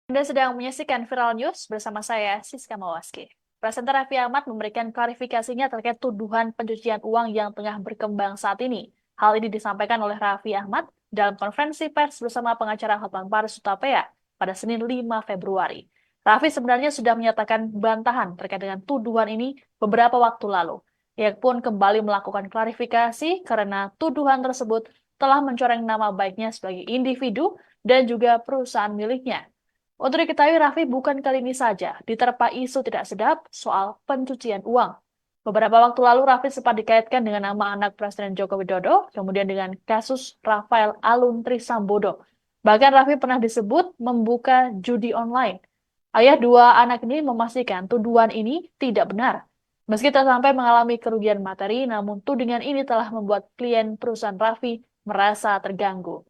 Anda sedang menyaksikan Viral News bersama saya, Siska Mawaski. Presenter Raffi Ahmad memberikan klarifikasinya terkait tuduhan pencucian uang yang tengah berkembang saat ini. Hal ini disampaikan oleh Raffi Ahmad dalam konferensi pers bersama pengacara Hotman Paris Hutapea pada Senin 5 Februari. Raffi sebenarnya sudah menyatakan bantahan terkait dengan tuduhan ini beberapa waktu lalu. Ia pun kembali melakukan klarifikasi karena tuduhan tersebut telah mencoreng nama baiknya sebagai individu dan juga perusahaan miliknya. Untuk diketahui, Raffi bukan kali ini saja diterpa isu tidak sedap soal pencucian uang. Beberapa waktu lalu, Raffi sempat dikaitkan dengan nama anak Presiden Joko Widodo, kemudian dengan kasus Rafael Alun Trisambodo. Bahkan Raffi pernah disebut membuka judi online. Ayah dua anak ini memastikan tuduhan ini tidak benar. Meski tak sampai mengalami kerugian materi, namun tudingan ini telah membuat klien perusahaan Raffi merasa terganggu.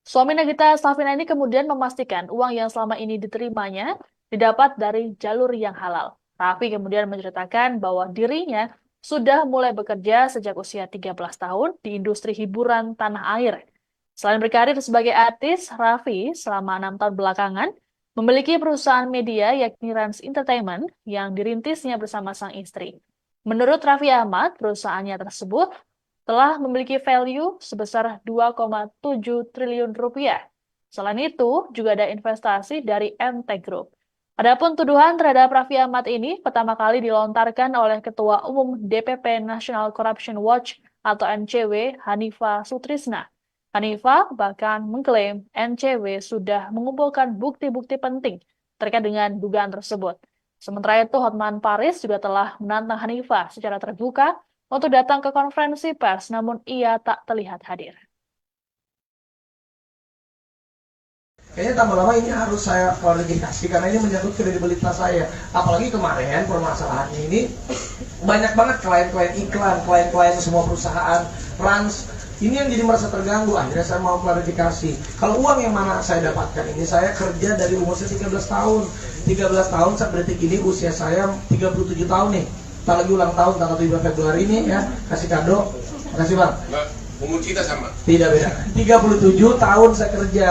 Suami Nagita Slavina ini kemudian memastikan uang yang selama ini diterimanya didapat dari jalur yang halal. Raffi kemudian menceritakan bahwa dirinya sudah mulai bekerja sejak usia 13 tahun di industri hiburan tanah air. Selain berkarir sebagai artis, Raffi selama 6 tahun belakangan memiliki perusahaan media yakni Rans Entertainment yang dirintisnya bersama sang istri. Menurut Raffi Ahmad, perusahaannya tersebut telah memiliki value sebesar 2,7 triliun rupiah. Selain itu, juga ada investasi dari MT Group. Adapun tuduhan terhadap Raffi Ahmad ini pertama kali dilontarkan oleh Ketua Umum DPP National Corruption Watch atau NCW, Hanifa Sutrisna. Hanifa bahkan mengklaim NCW sudah mengumpulkan bukti-bukti penting terkait dengan dugaan tersebut. Sementara itu, Hotman Paris juga telah menantang Hanifa secara terbuka untuk datang ke konferensi pers, namun ia tak terlihat hadir. Kayaknya tambah lama ini harus saya klarifikasi karena ini menyangkut kredibilitas saya. Apalagi kemarin permasalahannya ini banyak banget klien-klien iklan, klien-klien semua perusahaan, Rans. Ini yang jadi merasa terganggu. Akhirnya saya mau klarifikasi. Kalau uang yang mana saya dapatkan ini, saya kerja dari umur saya 13 tahun. 13 tahun saat detik ini usia saya 37 tahun nih. Ntar lagi ulang tahun tanggal 7 Februari ini ya. Kasih kado. Makasih Bang. Umur kita sama. Tidak beda. 37 tahun saya kerja.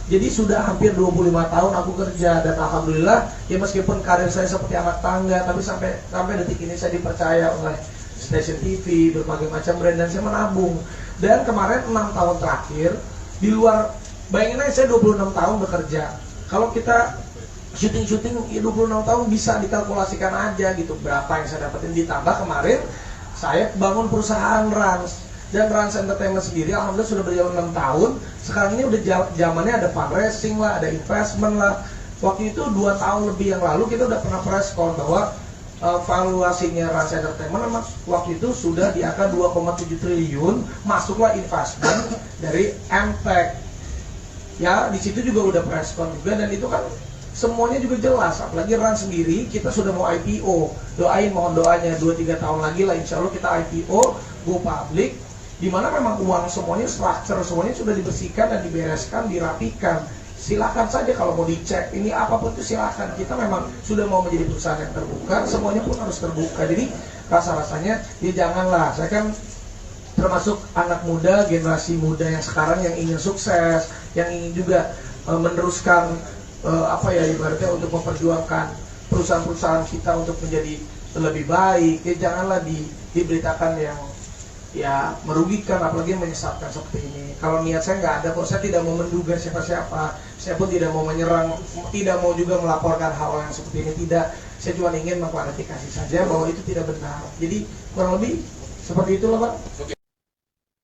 Jadi sudah hampir 25 tahun aku kerja dan alhamdulillah ya meskipun karir saya seperti anak tangga tapi sampai detik ini saya dipercaya oleh stasiun TV, berbagai macam brand dan saya menabung. Dan kemarin 6 tahun terakhir di luar, bayangin aja saya 26 tahun bekerja. Kalau kita syuting ya 26 tahun bisa dikalkulasikan aja gitu berapa yang saya dapetin, ditambah kemarin saya bangun perusahaan Rans. Dan Rans Entertainment sendiri alhamdulillah sudah berjalan 6 tahun. Sekarang ini udah zamannya ada fundraising lah, ada investment lah. Waktu itu 2 tahun lebih yang lalu kita udah pernah press call bahwa valuasinya Rans Entertainment waktu itu sudah di angka 2,7 triliun, masuklah investment dari MTech. Ya, di situ juga udah press call juga dan itu kan semuanya juga jelas. Apalagi Rans sendiri kita sudah mau IPO. Doain, mohon doanya 2-3 tahun lagi lah insya Allah kita IPO, go public. Di mana memang uang semuanya, structure semuanya sudah dibersihkan dan dibereskan, dirapikan. Silakan saja kalau mau dicek, ini apapun itu silakan. Kita memang sudah mau menjadi perusahaan yang terbuka, semuanya pun harus terbuka. Jadi rasa-rasanya ya janganlah. Saya kan termasuk anak muda, generasi muda yang sekarang yang ingin sukses, yang ingin juga meneruskan apa ya ibaratnya untuk memperjuangkan perusahaan-perusahaan kita untuk menjadi lebih baik. Ya janganlah diberitakan yang ya merugikan apalagi menyesatkan seperti ini. Kalau niat saya nggak ada kok, saya tidak mau menduga siapa-siapa, saya pun tidak mau menyerang, tidak mau juga melaporkan hal yang seperti ini, tidak. Saya cuma ingin mengklarifikasi saja bahwa itu tidak benar. Jadi kurang lebih seperti itulah Pak.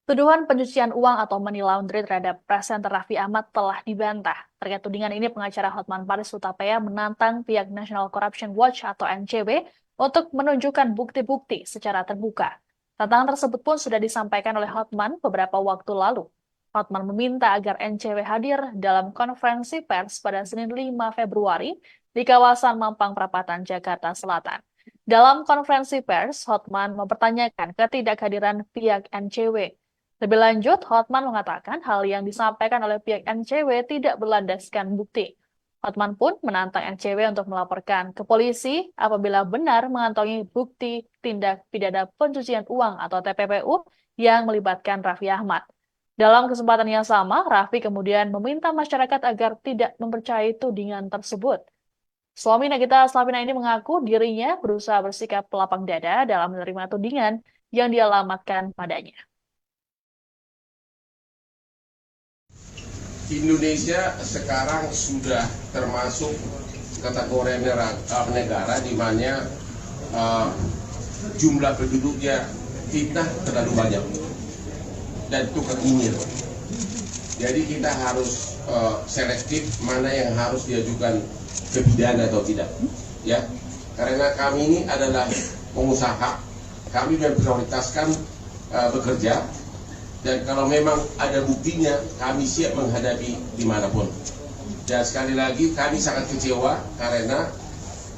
Tuduhan pencucian uang atau money laundry terhadap presenter Raffi Ahmad telah dibantah. Terkait tudingan ini, pengacara Hotman Paris Hutapea menantang pihak National Corruption Watch atau NCW untuk menunjukkan bukti-bukti secara terbuka. Tantangan tersebut pun sudah disampaikan oleh Hotman beberapa waktu lalu. Hotman meminta agar NCW hadir dalam konferensi pers pada Senin 5 Februari di kawasan Mampang Perapatan, Jakarta Selatan. Dalam konferensi pers, Hotman mempertanyakan ketidakhadiran pihak NCW. Lebih lanjut, Hotman mengatakan hal yang disampaikan oleh pihak NCW tidak berlandaskan bukti. Hotman pun menantang NCW untuk melaporkan ke polisi apabila benar mengantongi bukti tindak pidana pencucian uang atau TPPU yang melibatkan Raffi Ahmad. Dalam kesempatan yang sama, Raffi kemudian meminta masyarakat agar tidak mempercayai tudingan tersebut. Suami Nagita Slavina ini mengaku dirinya berusaha bersikap lapang dada dalam menerima tudingan yang dialamatkan padanya. Indonesia sekarang sudah termasuk kategori negara di mana jumlah penduduknya fitnah terlalu banyak dan tukang nyinyir. Jadi kita harus selektif mana yang harus diajukan ke pidana atau tidak, ya. Karena kami ini adalah pengusaha, kami memprioritaskan bekerja, dan kalau memang ada buktinya, kami siap menghadapi dimanapun. Dan sekali lagi, kami sangat kecewa karena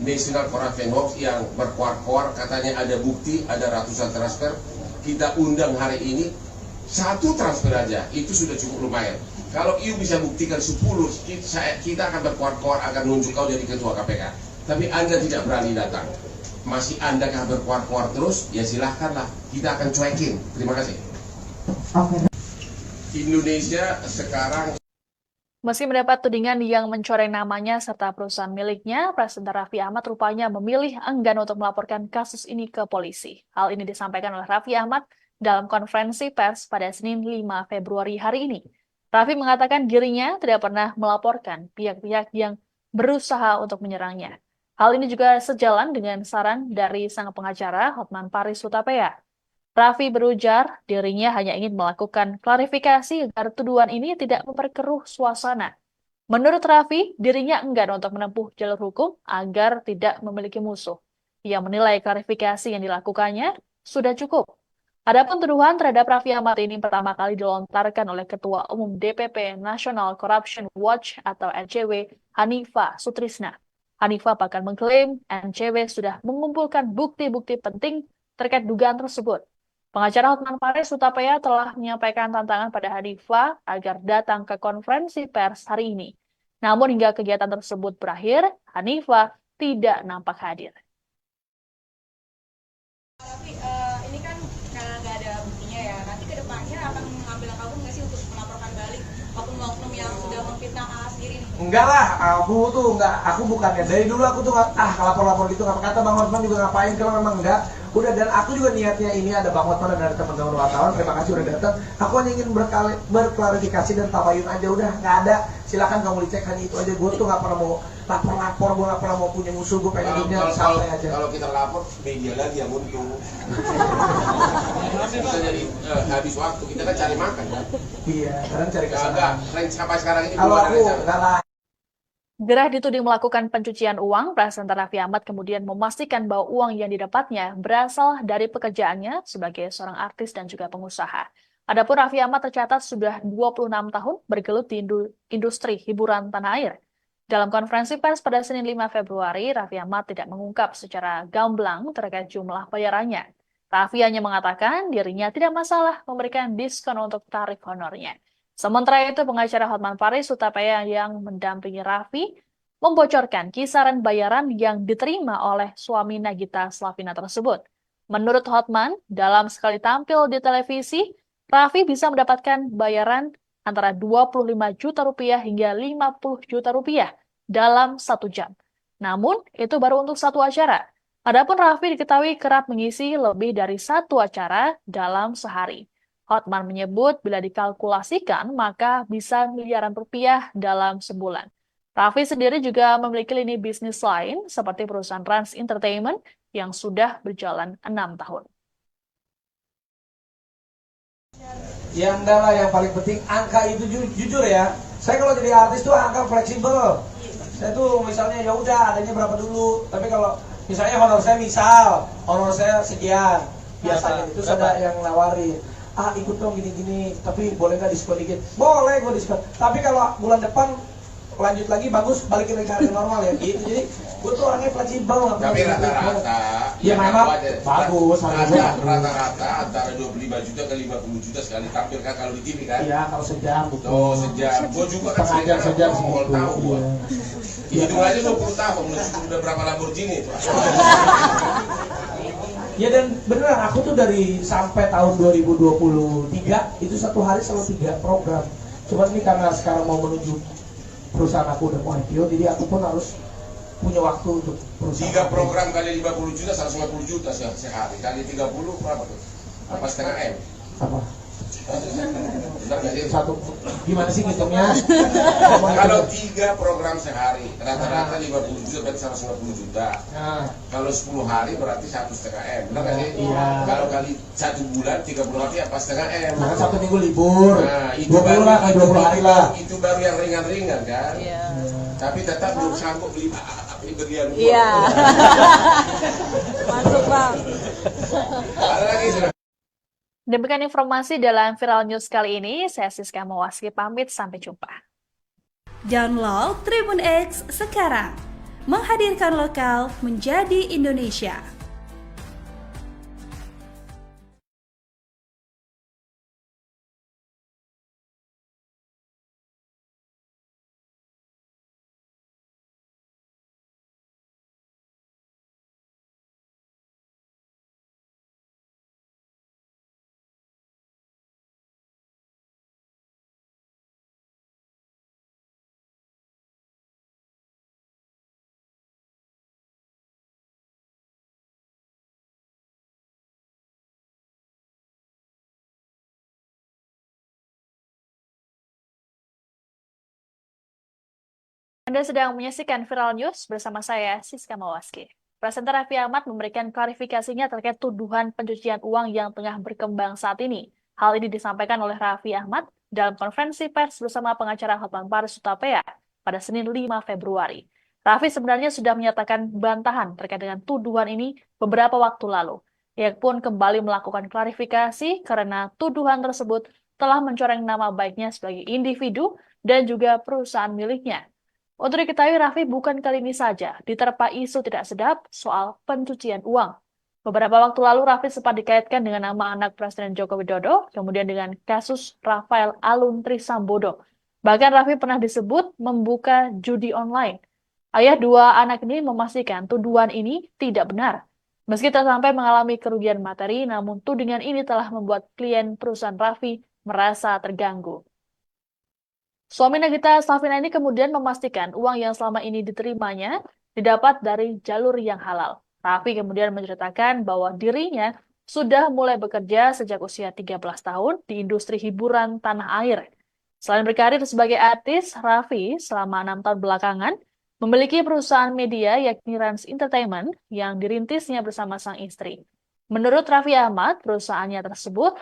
National Corruption Watch yang berkoar-koar katanya ada bukti, ada ratusan transfer. Kita undang hari ini, 1 transfer aja, itu sudah cukup lumayan. Kalau IU bisa buktikan 10, kita akan berkoar-koar akan nunjuk kau jadi ketua KPK. Tapi Anda tidak berani datang. Masih Anda akan berkoar-koar terus, ya silahkanlah. Kita akan cuekin. Terima kasih. Indonesia sekarang... Meski mendapat tudingan yang mencoreng namanya serta perusahaan miliknya, Presenter Raffi Ahmad rupanya memilih enggan untuk melaporkan kasus ini ke polisi. Hal ini disampaikan oleh Raffi Ahmad dalam konferensi pers pada Senin 5 Februari hari ini. Raffi mengatakan dirinya tidak pernah melaporkan pihak-pihak yang berusaha untuk menyerangnya. Hal ini juga sejalan dengan saran dari sang pengacara Hotman Paris Hutapea. Raffi berujar dirinya hanya ingin melakukan klarifikasi agar tuduhan ini tidak memperkeruh suasana. Menurut Raffi, dirinya enggan untuk menempuh jalur hukum agar tidak memiliki musuh. Ia menilai klarifikasi yang dilakukannya sudah cukup. Adapun tuduhan terhadap Raffi Ahmad ini pertama kali dilontarkan oleh Ketua Umum DPP National Corruption Watch atau NCW, Hanifah Sutrisna. Hanifah bahkan mengklaim NCW sudah mengumpulkan bukti-bukti penting terkait dugaan tersebut. Pengacara Hotman Paris Hutapea telah menyampaikan tantangan pada Hanifah agar datang ke konferensi pers hari ini. Namun hingga kegiatan tersebut berakhir, Hanifah tidak nampak hadir. Tapi ini kan karena nggak ada buktinya ya, nanti ke depannya akan mengambil langkah hukum nggak sih untuk melaporkan balik oknum-oknum yang sudah memfitnah AA sendiri nih? Enggak lah, aku bukannya dari dulu aku tuh lapor-lapor gitu, nggak kata Bang Hotman juga ngapain kalau memang enggak. Udah, dan aku juga niatnya ini ada Bang Hotman dan ada teman-teman wartawan, terima kasih udah datang. Aku hanya ingin berklarifikasi dan tabayun aja, udah nggak ada. Silakan kamu dicek, hanya itu aja. Gue tuh nggak pernah mau lapor, gue nggak pernah mau punya musuh, gue pengen hidupnya santai aja. Kalau kita lapor, media lagi yang untung. Kita jadi habis waktu, kita kan cari makan kan? Iya, sekarang cari kesana. Enggak, sampai sekarang ini Kalau belum ada aku rencana. nggak lah. Gerah dituding melakukan pencucian uang, Presenter Raffi Ahmad kemudian memastikan bahwa uang yang didapatnya berasal dari pekerjaannya sebagai seorang artis dan juga pengusaha. Adapun Raffi Ahmad tercatat sudah 26 tahun bergelut di industri hiburan tanah air. Dalam konferensi pers pada Senin 5 Februari, Raffi Ahmad tidak mengungkap secara gamblang terkait jumlah bayarannya. Raffi hanya mengatakan dirinya tidak masalah memberikan diskon untuk tarif honornya. Sementara itu, pengacara Hotman Paris Hutapea yang mendampingi Raffi membocorkan kisaran bayaran yang diterima oleh suami Nagita Slavina tersebut. Menurut Hotman, dalam sekali tampil di televisi, Raffi bisa mendapatkan bayaran antara 25 juta rupiah hingga 50 juta rupiah dalam 1 jam. Namun, itu baru untuk satu acara. Adapun Raffi diketahui kerap mengisi lebih dari 1 acara dalam sehari. Hotman menyebut bila dikalkulasikan maka bisa miliaran rupiah dalam sebulan. Raffi sendiri juga memiliki lini bisnis lain seperti perusahaan Rans Entertainment yang sudah berjalan 6 tahun. Ya enggak lah, yang paling penting angka itu jujur ya. Saya kalau jadi artis tuh angka fleksibel. Saya tuh misalnya ya udah adanya berapa dulu. Tapi kalau misalnya honor saya sekian. Biasanya itu ada yang nawarin. Ikut dong gini-gini, tapi boleh nggak diskon dikit? Boleh gue diskon. Tapi kalau bulan depan lanjut lagi bagus, balikin lagi ke harga normal ya gitu. Jadi gue tuh orangnya fleksibel. Tapi rata-rata ya memang bagus. Rata-rata antara 25 juta ke 50 juta sekali tampil kan kalau di TV kan? Iya, kalau sejam. Oh, sejam. Gue juga kan sejam tahu gue. Hitung aja 20 tahun, udah berapa Lamborghini itu? Ya dan beneran aku tuh dari sampai tahun 2023 itu satu hari selalu 3 program. Cuman ini karena sekarang mau menuju perusahaan aku udah mau IPO, jadi aku pun harus punya waktu untuk perusahaan. 3 program kali 50 juta, 150 juta sehari. Kali 30 berapa tuh? Apa setengah M? Apa? Benar nggak sih? Satu gimana sih ngitungnya? Kalau 3 program sehari, rata-rata 50 juta berarti 150 juta. Nah, Kalau 10 hari berarti 1,5 M. Benar nggak sih? Iya. Kalau kali 1 bulan 30 hari apa setengah M? nah Sabtu Minggu libur. Nah, 20 lah, kayak 20 hari lah. Itu baru yang ringan-ringan kan? Iya. Tapi tetap belum sanggup beli berlian. Iya. Masuk bang. Ada lagi sudah. Demikian informasi dalam Viral News kali ini. Saya Siska Mawaski pamit, sampai jumpa. Download Tribun X sekarang. Menghadirkan lokal menjadi Indonesia. Anda sedang menyaksikan Viral News bersama saya, Siska Mawaski. Presenter Raffi Ahmad memberikan klarifikasinya terkait tuduhan pencucian uang yang tengah berkembang saat ini. Hal ini disampaikan oleh Raffi Ahmad dalam konferensi pers bersama pengacara Hotman Paris Hutapea pada Senin 5 Februari. Raffi sebenarnya sudah menyatakan bantahan terkait dengan tuduhan ini beberapa waktu lalu. Ia pun kembali melakukan klarifikasi karena tuduhan tersebut telah mencoreng nama baiknya sebagai individu dan juga perusahaan miliknya. Untuk diketahui, Raffi bukan kali ini saja diterpa isu tidak sedap soal pencucian uang. Beberapa waktu lalu, Raffi sempat dikaitkan dengan nama anak Presiden Joko Widodo, kemudian dengan kasus Rafael Alun Trisambodo. Bahkan Raffi pernah disebut membuka judi online. Ayah 2 anak ini memastikan tuduhan ini tidak benar. Meski tak sampai mengalami kerugian materi, namun tudingan ini telah membuat klien perusahaan Raffi merasa terganggu. Suami Nagita Slavina ini kemudian memastikan uang yang selama ini diterimanya didapat dari jalur yang halal. Raffi kemudian menceritakan bahwa dirinya sudah mulai bekerja sejak usia 13 tahun di industri hiburan tanah air. Selain berkarir sebagai artis, Raffi selama 6 tahun belakangan memiliki perusahaan media yakni Rans Entertainment yang dirintisnya bersama sang istri. Menurut Raffi Ahmad, perusahaannya tersebut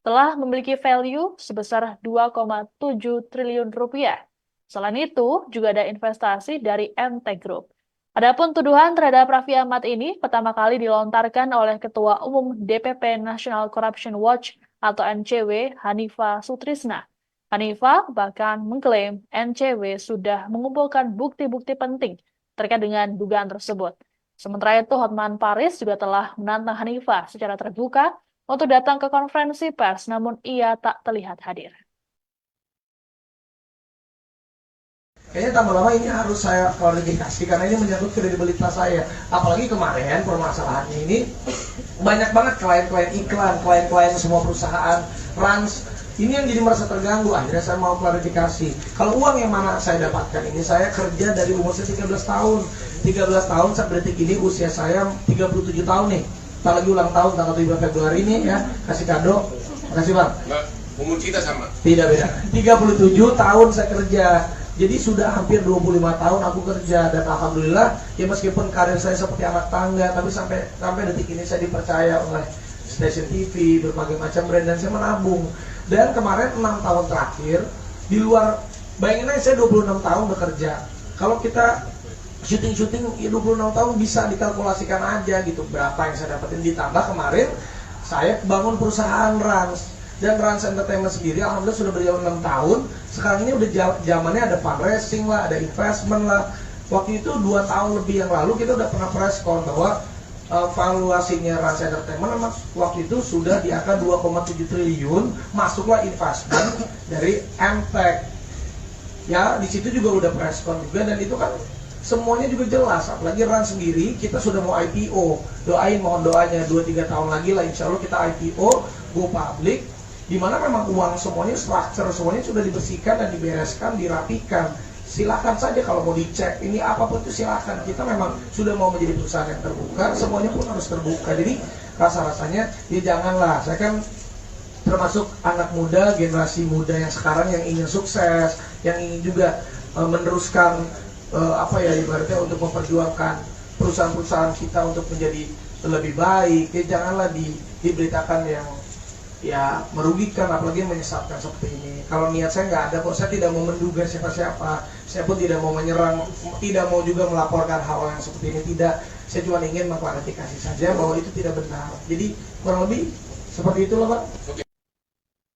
telah memiliki value sebesar 2,7 triliun rupiah. Selain itu, juga ada investasi dari MT Group. Adapun tuduhan terhadap Raffi Ahmad ini pertama kali dilontarkan oleh Ketua Umum DPP National Corruption Watch atau NCW, Hanifah Sutrisna. Hanifah bahkan mengklaim NCW sudah mengumpulkan bukti-bukti penting terkait dengan dugaan tersebut. Sementara itu, Hotman Paris juga telah menantang Hanifah secara terbuka untuk datang ke konferensi pers, namun ia tak terlihat hadir. Kayaknya tambah lama ini harus saya klarifikasi karena ini menyangkut kredibilitas saya. Apalagi kemarin permasalahannya ini banyak banget klien-klien iklan, klien-klien semua perusahaan, Rans. Ini yang jadi merasa terganggu. Akhirnya saya mau klarifikasi. Kalau uang yang mana saya dapatkan ini, saya kerja dari umur saya 13 tahun. 13 tahun sampai detik ini usia saya 37 tahun nih. Kita lagi ulang tahun tanggal 7 Februari ini ya. Kasih kado. Makasih Bang. Nggak, umur kita sama. Tidak beda. 37 tahun saya kerja. Jadi sudah hampir 25 tahun aku kerja dan alhamdulillah ya meskipun karir saya seperti anak tangga tapi sampai detik ini saya dipercaya oleh stasiun TV, berbagai macam brand dan saya menabung. Dan kemarin 6 tahun terakhir di luar, bayangin aja saya 26 tahun bekerja. Kalau kita syuting ya 26 tahun bisa dikalkulasikan aja gitu berapa yang saya dapetin, ditambah kemarin saya bangun perusahaan Rans. Dan Rans Entertainment sendiri alhamdulillah sudah berjalan 6 tahun. Sekarang ini udah zamannya ada fundraising lah, ada investment lah. Waktu itu 2 tahun lebih yang lalu kita udah pernah press con bahwa valuasinya Rans Entertainment waktu itu sudah di angka 2,7 triliun, masuklah investment dari MTech. Ya, di situ juga udah press con juga dan itu kan semuanya juga jelas. Apalagi RAN sendiri, kita sudah mau IPO. Doain, mohon doanya, 2-3 tahun lagi lah insya Allah kita IPO, go public, di mana memang uang semuanya, structure semuanya sudah dibersihkan dan dibereskan, dirapikan. Silakan saja kalau mau dicek, ini apapun itu silakan. Kita memang sudah mau menjadi perusahaan yang terbuka, semuanya pun harus terbuka. Jadi rasa-rasanya, ya janganlah, saya kan termasuk anak muda, generasi muda yang sekarang yang ingin sukses, yang ingin juga meneruskan ibaratnya untuk memperjuangkan perusahaan-perusahaan kita untuk menjadi lebih baik. Ya janganlah diberitakan yang ya merugikan, apalagi menyesatkan seperti ini. Kalau niat saya nggak ada kok, saya tidak mau menduga siapa-siapa, saya pun tidak mau menyerang, tidak mau juga melaporkan hal yang seperti ini, tidak. Saya cuma ingin mengklarifikasi saja bahwa itu tidak benar. Jadi kurang lebih seperti itulah, Pak.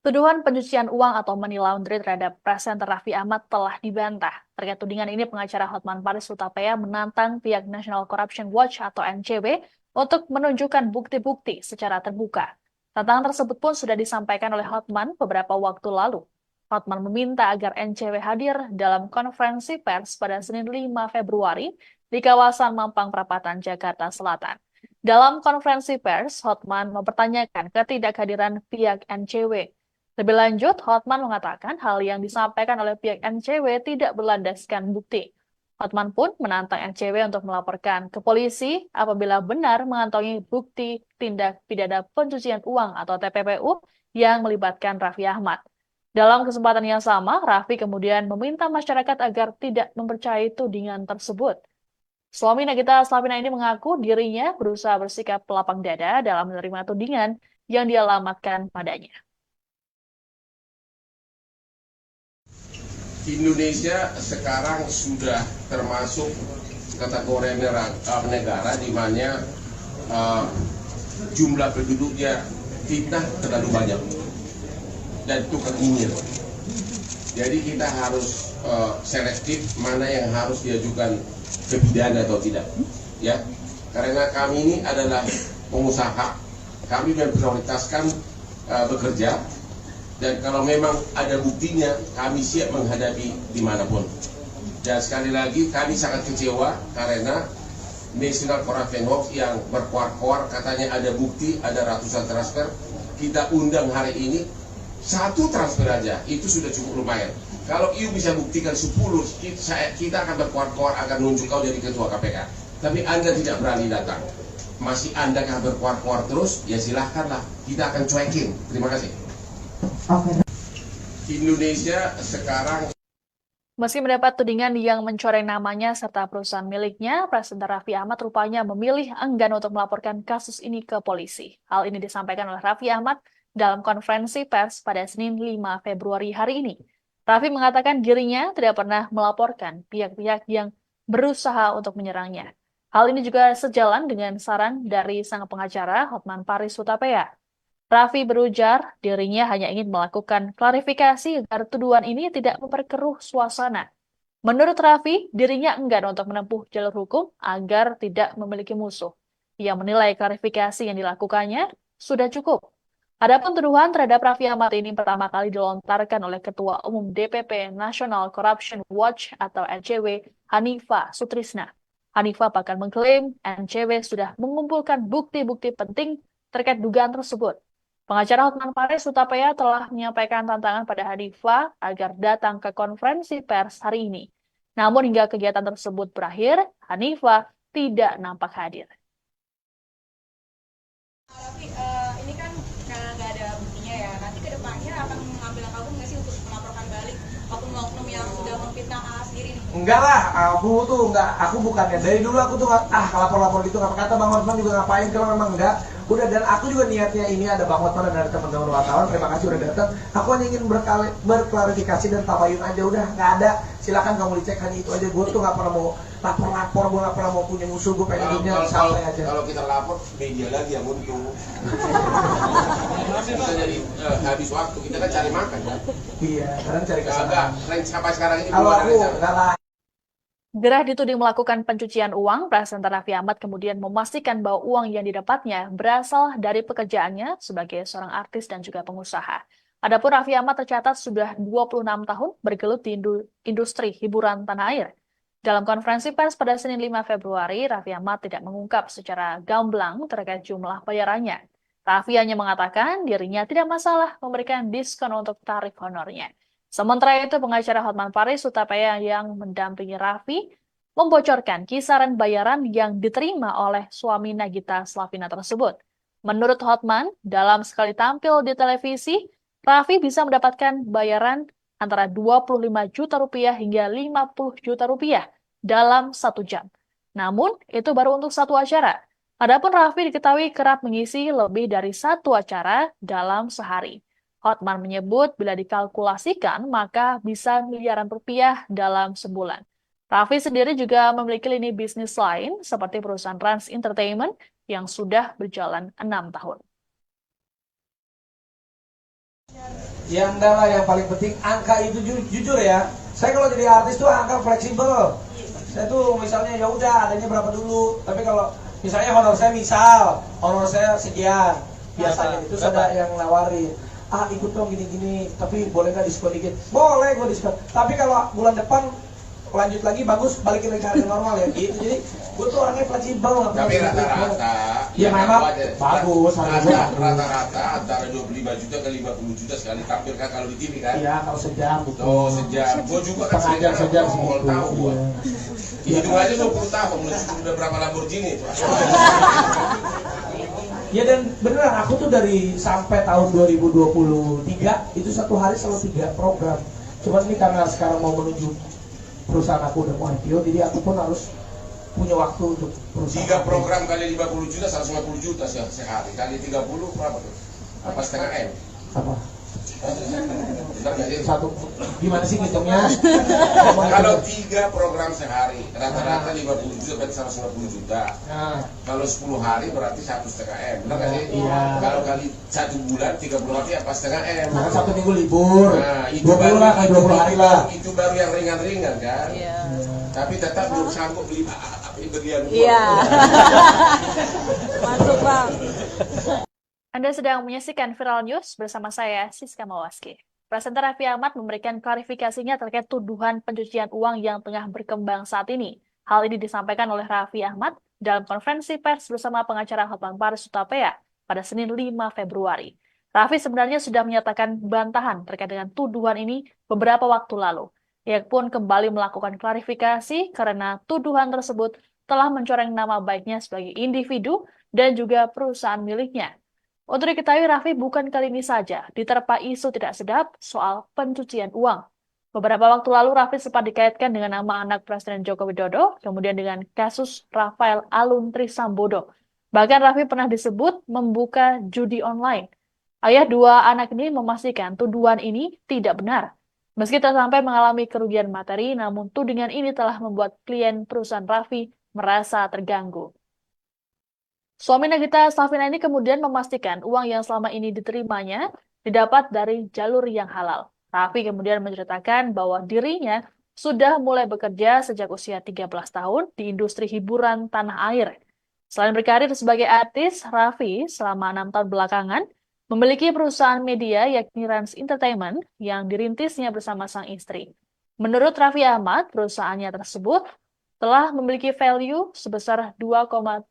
Tuduhan pencucian uang atau money laundry terhadap presenter Raffi Ahmad telah dibantah. Terkait tudingan ini, pengacara Hotman Paris Hutapea menantang pihak National Corruption Watch atau NCW untuk menunjukkan bukti-bukti secara terbuka. Tantangan tersebut pun sudah disampaikan oleh Hotman beberapa waktu lalu. Hotman meminta agar NCW hadir dalam konferensi pers pada Senin 5 Februari di kawasan Mampang Perapatan, Jakarta Selatan. Dalam konferensi pers, Hotman mempertanyakan ketidakhadiran pihak NCW. Lebih lanjut, Hotman mengatakan hal yang disampaikan oleh pihak NCW tidak berlandaskan bukti. Hotman pun menantang NCW untuk melaporkan ke polisi apabila benar mengantongi bukti tindak pidana pencucian uang atau TPPU yang melibatkan Raffi Ahmad. Dalam kesempatan yang sama, Raffi kemudian meminta masyarakat agar tidak mempercayai tudingan tersebut. Suami Nagita Slavina ini mengaku dirinya berusaha bersikap lapang dada dalam menerima tudingan yang dialamatkan padanya. Indonesia sekarang sudah termasuk kategori negara di mana jumlah penduduknya fitnah terlalu banyak dan tukang nyinyir. Jadi kita harus selektif mana yang harus diajukan ke pidana atau tidak, ya. Karena kami ini adalah pengusaha, kami memprioritaskan bekerja. Dan kalau memang ada buktinya, kami siap menghadapi dimanapun. Dan sekali lagi, kami sangat kecewa karena National Corruption Watch yang berkuar-kuar katanya ada bukti, ada ratusan transfer. Kita undang hari ini, 1 transfer aja, itu sudah cukup lumayan. Kalau you bisa buktikan 10, kita akan berkuar-kuar akan nunjuk kau jadi ketua KPK. Tapi Anda tidak berani datang. Masih Anda akan berkuar-kuar terus, ya silahkanlah. Kita akan cuekin. Terima kasih. Indonesia sekarang. Meski mendapat tudingan yang mencoreng namanya serta perusahaan miliknya, presenter Raffi Ahmad rupanya memilih enggan untuk melaporkan kasus ini ke polisi. Hal ini disampaikan oleh Raffi Ahmad dalam konferensi pers pada Senin 5 Februari hari ini. Raffi mengatakan dirinya tidak pernah melaporkan pihak-pihak yang berusaha untuk menyerangnya. Hal ini juga sejalan dengan saran dari sang pengacara Hotman Paris Hutapea. Raffi berujar dirinya hanya ingin melakukan klarifikasi agar tuduhan ini tidak memperkeruh suasana. Menurut Raffi, dirinya enggan untuk menempuh jalur hukum agar tidak memiliki musuh. Ia menilai klarifikasi yang dilakukannya sudah cukup. Adapun tuduhan terhadap Raffi Ahmad ini pertama kali dilontarkan oleh Ketua Umum DPP National Corruption Watch atau NCW, Hanifah Sutrisna. Hanifah bahkan mengklaim NCW sudah mengumpulkan bukti-bukti penting terkait dugaan tersebut. Pengacara Hotman Paris Hutapea telah menyampaikan tantangan pada Hanifah agar datang ke konferensi pers hari ini. Namun hingga kegiatan tersebut berakhir, Hanifah tidak nampak hadir. Tapi ini kan karena nggak ada buktinya ya, nanti ke depannya akan mengambil langkah hukum nggak sih untuk melaporkan balik oknum-oknum yang sudah memfitnah sendiri nih? Enggak lah, aku bukannya dari dulu aku tuh lapor-lapor gitu, nggak kata Bang Hotman juga ngapain kalau memang enggak. Udah, dan aku juga niatnya ini ada Bang Hotman dan ada teman-teman wartawan, terima kasih udah datang. Aku hanya ingin berklarifikasi dan tabayun aja, udah nggak ada. Silakan kamu dicek, hanya itu aja. Gue tuh nggak pernah mau lapor-lapor, gue nggak pernah mau punya musuh, gue pengen hidupnya santai aja. Kalau kita lapor, media lagi yang untung. Kita jadi habis waktu, kita kan cari makan kan? Iya, kadang cari kesalahan. Enggak, range sampai sekarang ini Kalau belum ada aku rencana. nggak lah. Gerah dituding melakukan pencucian uang, presenter Raffi Ahmad kemudian memastikan bahwa uang yang didapatnya berasal dari pekerjaannya sebagai seorang artis dan juga pengusaha. Adapun Raffi Ahmad tercatat sudah 26 tahun bergelut di industri hiburan tanah air. Dalam konferensi pers pada Senin 5 Februari, Raffi Ahmad tidak mengungkap secara gamblang terkait jumlah bayarannya. Raffi hanya mengatakan dirinya tidak masalah memberikan diskon untuk tarif honornya. Sementara itu, pengacara Hotman Paris Hutapea yang mendampingi Raffi membocorkan kisaran bayaran yang diterima oleh suami Nagita Slavina tersebut. Menurut Hotman, dalam sekali tampil di televisi, Raffi bisa mendapatkan bayaran antara 25 juta rupiah hingga 50 juta rupiah dalam 1 jam. Namun, itu baru untuk satu acara. Adapun Raffi diketahui kerap mengisi lebih dari satu acara dalam sehari. Hotman menyebut bila dikalkulasikan maka bisa miliaran rupiah dalam sebulan. Raffi sendiri juga memiliki lini bisnis lain seperti perusahaan Rans Entertainment yang sudah berjalan 6 tahun. Ya enggak lah, yang paling penting angka itu jujur ya. Saya kalau jadi artis tuh angka fleksibel. Saya tuh misalnya ya udah adanya berapa dulu. Tapi kalau misalnya honor saya sekian. Biasanya itu sudah yang nawarin. Ikut dong gini-gini, tapi boleh nggak diskon dikit? Boleh gue diskon. Tapi kalau bulan depan lanjut lagi bagus, balikin lagi ke harga normal ya gitu. Jadi gue tuh orangnya fleksibel. Tapi rata-rata ya memang bagus. Rata-rata antara 25 juta ke 50 juta sekali tampil kan kalau di TV kan? Iya, kalau sejam. Oh, sejam. Gue juga kan sejam tahu gue. Hidup aja 20 tahun, udah berapa Lamborghini itu? Ya dan beneran aku tuh dari sampai tahun 2023 itu satu hari selalu 3 program. Cuman ini karena sekarang mau menuju perusahaan aku udah mau IPO, jadi aku pun harus punya waktu untuk perusahaan. 3 program kali 50 juta 150 juta sehari, kali 30 berapa tuh? Apa setengah M? Apa? Benar nggak sih? Satu, gimana sih ngitungnya? Kalau 3 program sehari, rata-rata 50 juta berarti 150 juta. Nah, Kalau 10 hari berarti 1,5 M, benar nggak sih? Iya. Kalau kali 1 bulan 30 hari apa setengah M? nah kan 1 minggu libur. Nah, itu 20 lah, kan 20 hari lah. Itu baru yang ringan-ringan kan? Iya. Tapi tetap belum sanggup beli berlian. Iya. Masuk Bang. Anda sedang menyaksikan Viral News bersama saya, Siska Mawaski. Presenter Raffi Ahmad memberikan klarifikasinya terkait tuduhan pencucian uang yang tengah berkembang saat ini. Hal ini disampaikan oleh Raffi Ahmad dalam konferensi pers bersama pengacara Hotman Paris Hutapea pada Senin 5 Februari. Raffi sebenarnya sudah menyatakan bantahan terkait dengan tuduhan ini beberapa waktu lalu. Ia pun kembali melakukan klarifikasi karena tuduhan tersebut telah mencoreng nama baiknya sebagai individu dan juga perusahaan miliknya. Untuk diketahui, Raffi bukan kali ini saja diterpa isu tidak sedap soal pencucian uang. Beberapa waktu lalu, Raffi sempat dikaitkan dengan nama anak Presiden Joko Widodo, kemudian dengan kasus Rafael Alun Trisambodo. Bahkan Raffi pernah disebut membuka judi online. Ayah 2 anak ini memastikan tuduhan ini tidak benar. Meski tak sampai mengalami kerugian materi, namun tudingan ini telah membuat klien perusahaan Raffi merasa terganggu. Suami Nagita Slavina ini kemudian memastikan uang yang selama ini diterimanya didapat dari jalur yang halal. Raffi kemudian menceritakan bahwa dirinya sudah mulai bekerja sejak usia 13 tahun di industri hiburan tanah air. Selain berkarir sebagai artis, Raffi selama 6 tahun belakangan memiliki perusahaan media yakni Rans Entertainment yang dirintisnya bersama sang istri. Menurut Raffi Ahmad, perusahaannya tersebut telah memiliki value sebesar 2,7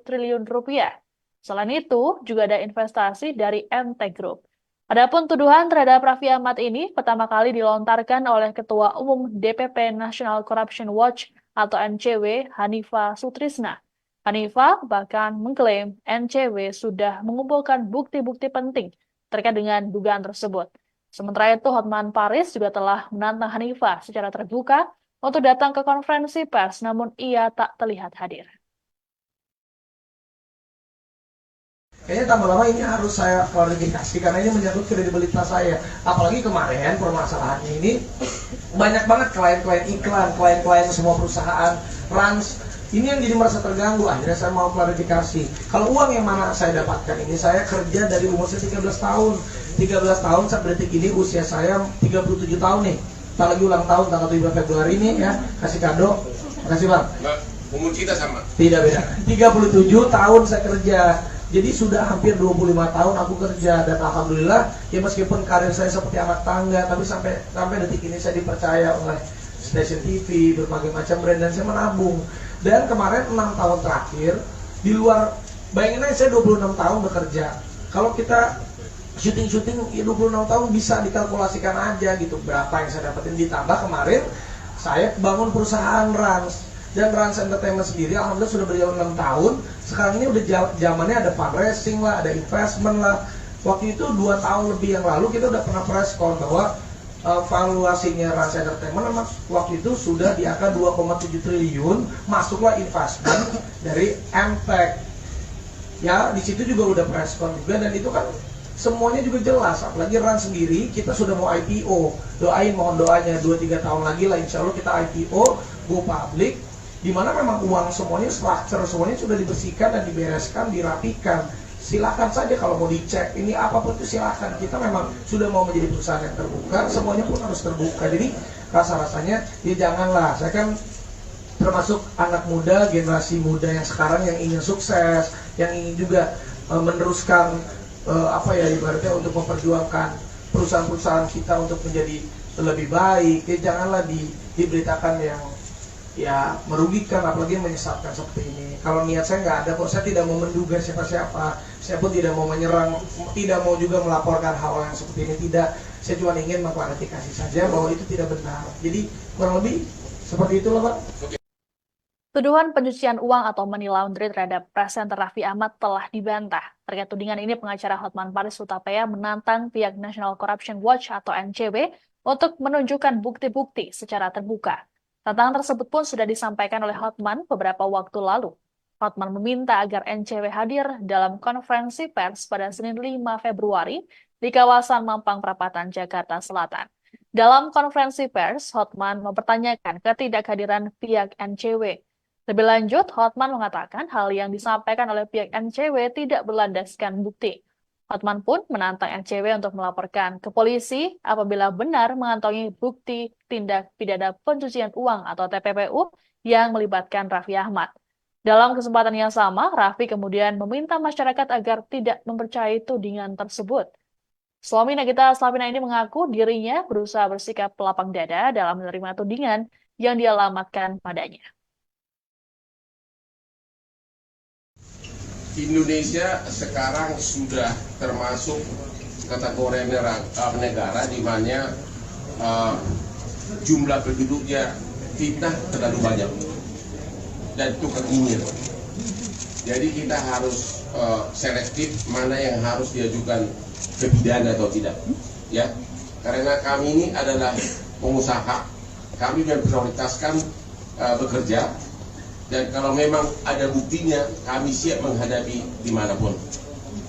triliun rupiah. Selain itu, juga ada investasi dari MT Group. Adapun tuduhan terhadap Raffi Ahmad ini pertama kali dilontarkan oleh Ketua Umum DPP National Corruption Watch atau NCW, Hanifa Sutrisna. Hanifa bahkan mengklaim NCW sudah mengumpulkan bukti-bukti penting terkait dengan dugaan tersebut. Sementara itu, Hotman Paris juga telah menantang Hanifa secara terbuka untuk datang ke konferensi pers, namun ia tak terlihat hadir. Kayaknya tambah lama ini harus saya klarifikasi karena ini menyangkut kredibilitas saya. Apalagi kemarin permasalahannya ini banyak banget klien-klien iklan, klien-klien semua perusahaan, Rans. Ini yang jadi merasa terganggu. Akhirnya saya mau klarifikasi. Kalau uang yang mana saya dapatkan ini, saya kerja dari umur saya 13 tahun. 13 tahun sampai detik ini usia saya 37 tahun nih. Kita lagi ulang tahun tanggal 7 Februari ini ya, kasih kado. Makasih Bang. Umur kita sama. Tidak beda. 37 tahun saya kerja. Jadi sudah hampir 25 tahun aku kerja dan alhamdulillah ya meskipun karir saya seperti anak tangga tapi sampai detik ini saya dipercaya oleh stasiun TV, berbagai macam brand, dan saya menabung. Dan kemarin 6 tahun terakhir di luar, bayangin aja saya 26 tahun bekerja. Kalau kita syuting ya 26 tahun bisa dikalkulasikan aja gitu berapa yang saya dapetin, ditambah kemarin saya bangun perusahaan Rans, dan Rans Entertainment sendiri alhamdulillah sudah berjalan 6 tahun. Sekarang ini udah zamannya ada fundraising lah, ada investment lah. Waktu itu 2 tahun lebih yang lalu kita udah pernah press call bahwa valuasinya Rans Entertainment memang waktu itu sudah di angka 2,7 triliun, masuklah investment dari MTech. Ya, di situ juga udah press call juga, dan itu kan semuanya juga jelas. Apalagi Rans sendiri kita sudah mau IPO. Doain, mohon doanya 2-3 tahun lagi lah insya Allah kita IPO, go public, dimana memang uang semuanya, structure semuanya sudah dibersihkan dan dibereskan, dirapikan. Silakan saja kalau mau dicek ini apapun itu silakan. Kita memang sudah mau menjadi perusahaan yang terbuka, semuanya pun harus terbuka. Jadi rasa-rasanya ya janganlah, saya kan termasuk anak muda, generasi muda yang sekarang yang ingin sukses, yang ingin juga meneruskan ibaratnya untuk memperjuangkan perusahaan-perusahaan kita untuk menjadi lebih baik. Ya janganlah diberitakan yang ya merugikan, apalagi menyesatkan seperti ini. Kalau niat saya nggak ada kok, saya tidak mau menduga siapa-siapa, saya pun tidak mau menyerang, tidak mau juga melaporkan hal yang seperti ini, tidak. Saya cuma ingin mengklarifikasi saja bahwa itu tidak benar. Jadi kurang lebih seperti itulah Pak. Tuduhan pencucian uang atau money laundry terhadap presenter Raffi Ahmad telah dibantah. Terkait tudingan ini, pengacara Hotman Paris Hutapea menantang pihak National Corruption Watch atau NCW untuk menunjukkan bukti-bukti secara terbuka. Tantangan tersebut pun sudah disampaikan oleh Hotman beberapa waktu lalu. Hotman meminta agar NCW hadir dalam konferensi pers pada Senin 5 Februari di kawasan Mampang Perapatan, Jakarta Selatan. Dalam konferensi pers, Hotman mempertanyakan ketidakhadiran pihak NCW. Lebih lanjut, Hotman mengatakan hal yang disampaikan oleh pihak NCW tidak berlandaskan bukti. Hotman pun menantang NCW untuk melaporkan ke polisi apabila benar mengantongi bukti tindak pidana pencucian uang atau TPPU yang melibatkan Raffi Ahmad. Dalam kesempatan yang sama, Raffi kemudian meminta masyarakat agar tidak mempercayai tudingan tersebut. Suami Nagita Slavina ini mengaku dirinya berusaha bersikap lapang dada dalam menerima tudingan yang dialamatkan padanya. Indonesia sekarang sudah termasuk kategori negara di mana jumlah penduduknya fitnah terlalu banyak dan tukang nyinyir. Jadi kita harus selektif mana yang harus diajukan ke pidana atau tidak, ya. Karena kami ini adalah pengusaha, kami memprioritaskan bekerja. Dan kalau memang ada buktinya, kami siap menghadapi dimanapun.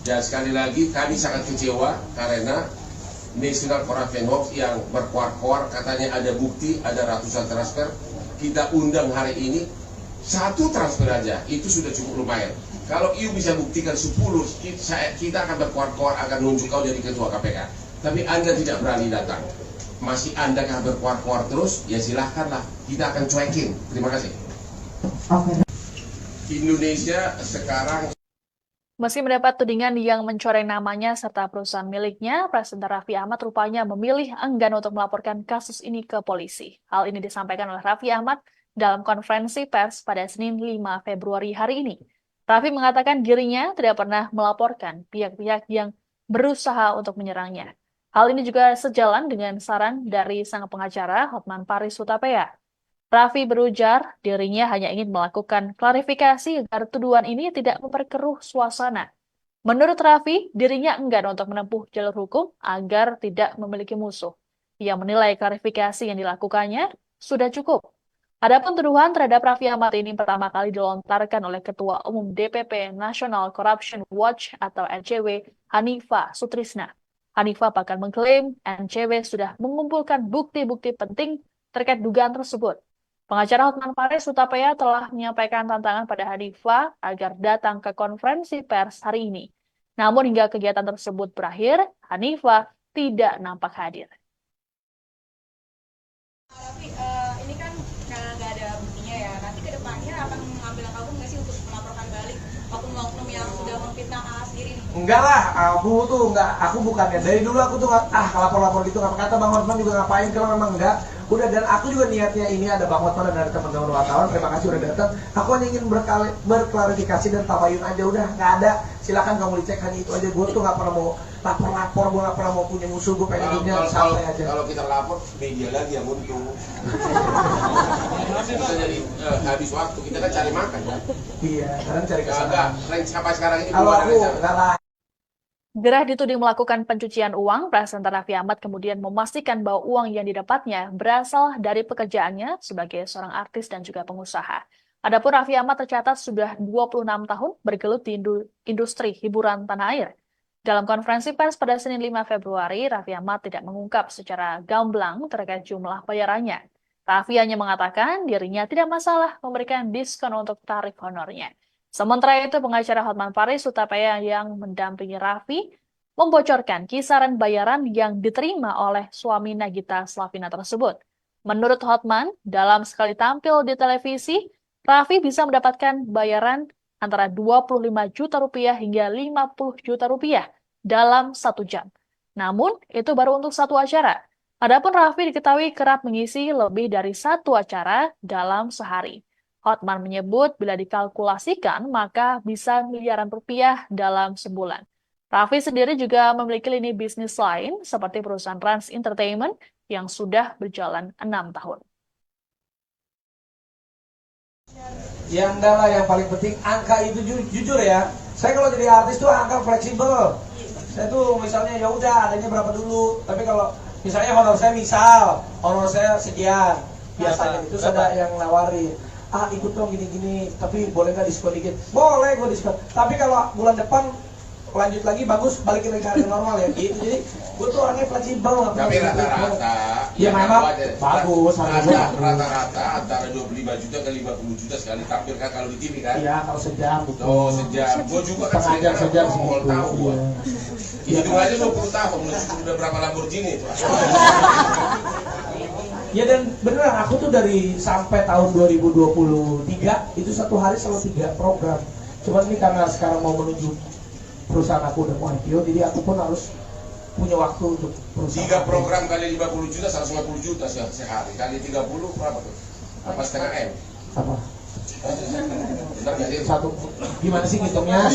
Dan sekali lagi, kami sangat kecewa karena National Corruption Watch yang berkuar-kuar katanya ada bukti, ada ratusan transfer. Kita undang hari ini, 1 transfer aja, itu sudah cukup lumayan. Kalau you bisa buktikan 10, kita akan berkuar-kuar akan nunjuk kau jadi ketua KPK. Tapi Anda tidak berani datang. Masih Anda akan berkuar-kuar terus, ya silahkanlah. Kita akan cuekin. Terima kasih. Indonesia sekarang. Meski mendapat tudingan yang mencoreng namanya serta perusahaan miliknya, presenter Raffi Ahmad rupanya memilih enggan untuk melaporkan kasus ini ke polisi. Hal ini disampaikan oleh Raffi Ahmad dalam konferensi pers pada Senin 5 Februari hari ini. Raffi mengatakan dirinya tidak pernah melaporkan pihak-pihak yang berusaha untuk menyerangnya. Hal ini juga sejalan dengan saran dari sang pengacara Hotman Paris Hutapea. Raffi berujar dirinya hanya ingin melakukan klarifikasi agar tuduhan ini tidak memperkeruh suasana. Menurut Raffi, dirinya enggan untuk menempuh jalur hukum agar tidak memiliki musuh. Ia menilai klarifikasi yang dilakukannya sudah cukup. Adapun tuduhan terhadap Raffi Ahmad ini pertama kali dilontarkan oleh Ketua Umum DPP National Corruption Watch atau NCW, Hanifah Sutrisna. Hanifah bahkan mengklaim NCW sudah mengumpulkan bukti-bukti penting terkait dugaan tersebut. Pengacara Hotman Paris Hutapea telah menyampaikan tantangan pada Hanifah agar datang ke konferensi pers hari ini. Namun hingga kegiatan tersebut berakhir, Hanifah tidak nampak hadir. Tapi ini kan karena nggak ada buktinya ya, nanti ke depannya akan mengambil langkah hukum nggak sih untuk melaporkan balik oknum-oknum yang sudah memfitnah sendiri nih? Enggak lah, aku bukannya dari dulu aku tuh lapor-lapor gitu, kata Bang Hotman juga ngapain kalau memang enggak. Udah, dan aku juga niatnya ini ada Bang Hotman dan ada teman-teman wartawan, terima kasih udah datang. Aku hanya ingin berklarifikasi dan tabayun aja, udah nggak ada. Silakan kamu dicek, hanya itu aja. Gue tuh nggak pernah mau lapor, gue nggak pernah mau punya musuh, gue pengen hidupnya santai aja. Kalau kita lapor, media lagi yang untung. Kita jadi habis waktu, kita kan cari makan kan. Iya, sekarang cari Enggak, kesalahan. range sampai sekarang ini Kalau belum ada aku rencana. nggak lah. Gerah dituding melakukan pencucian uang, presenter Raffi Ahmad kemudian memastikan bahwa uang yang didapatnya berasal dari pekerjaannya sebagai seorang artis dan juga pengusaha. Adapun Raffi Ahmad tercatat sudah 26 tahun bergelut di industri hiburan tanah air. Dalam konferensi pers pada Senin 5 Februari, Raffi Ahmad tidak mengungkap secara gamblang terkait jumlah bayarannya. Raffi hanya mengatakan dirinya tidak masalah memberikan diskon untuk tarif honornya. Sementara itu, pengacara Hotman Paris Hutapea yang mendampingi Raffi membocorkan kisaran bayaran yang diterima oleh suami Nagita Slavina tersebut. Menurut Hotman, dalam sekali tampil di televisi, Raffi bisa mendapatkan bayaran antara 25 juta rupiah hingga 50 juta rupiah dalam 1 jam. Namun, itu baru untuk satu acara. Adapun Raffi diketahui kerap mengisi lebih dari satu acara dalam sehari. Hotman menyebut bila dikalkulasikan maka bisa miliaran rupiah dalam sebulan. Raffi sendiri juga memiliki lini bisnis lain seperti perusahaan Rans Entertainment yang sudah berjalan 6 tahun. Ya enggak lah, yang paling penting angka itu jujur ya. Saya kalau jadi artis tuh angka fleksibel. Saya tuh misalnya ya udah adanya berapa dulu. Tapi kalau misalnya honor saya sekian. Biasanya itu ada yang nawarin. Ikut dong gini-gini, tapi boleh nggak diskon dikit? Boleh gue diskon. Tapi kalau bulan depan lanjut lagi bagus, balikin lagi ke harga normal ya gitu. Jadi gue tuh orangnya fleksibel. Tapi rata-rata ya memang bagus. Rata-rata antara 25 juta ke 50 juta sekali tampil kan kalau di TV kan? Iya, kalau sejam. Oh, sejam. Gue juga kan Setengah jam segitu tahu gue. Hitung aja 20 tahun, udah berapa Lamborghini itu? Ya dan beneran aku tuh dari sampai tahun 2023 itu satu hari selalu 3 program. Cuman ini karena sekarang mau menuju perusahaan aku udah mau IPO, jadi aku pun harus punya waktu untuk perusahaan. 3 program kali 50 juta, 150 juta sehari. Kali 30 berapa tuh? Apa setengah M? Apa? Benar nggak sih? Satu, gimana sih ngitungnya?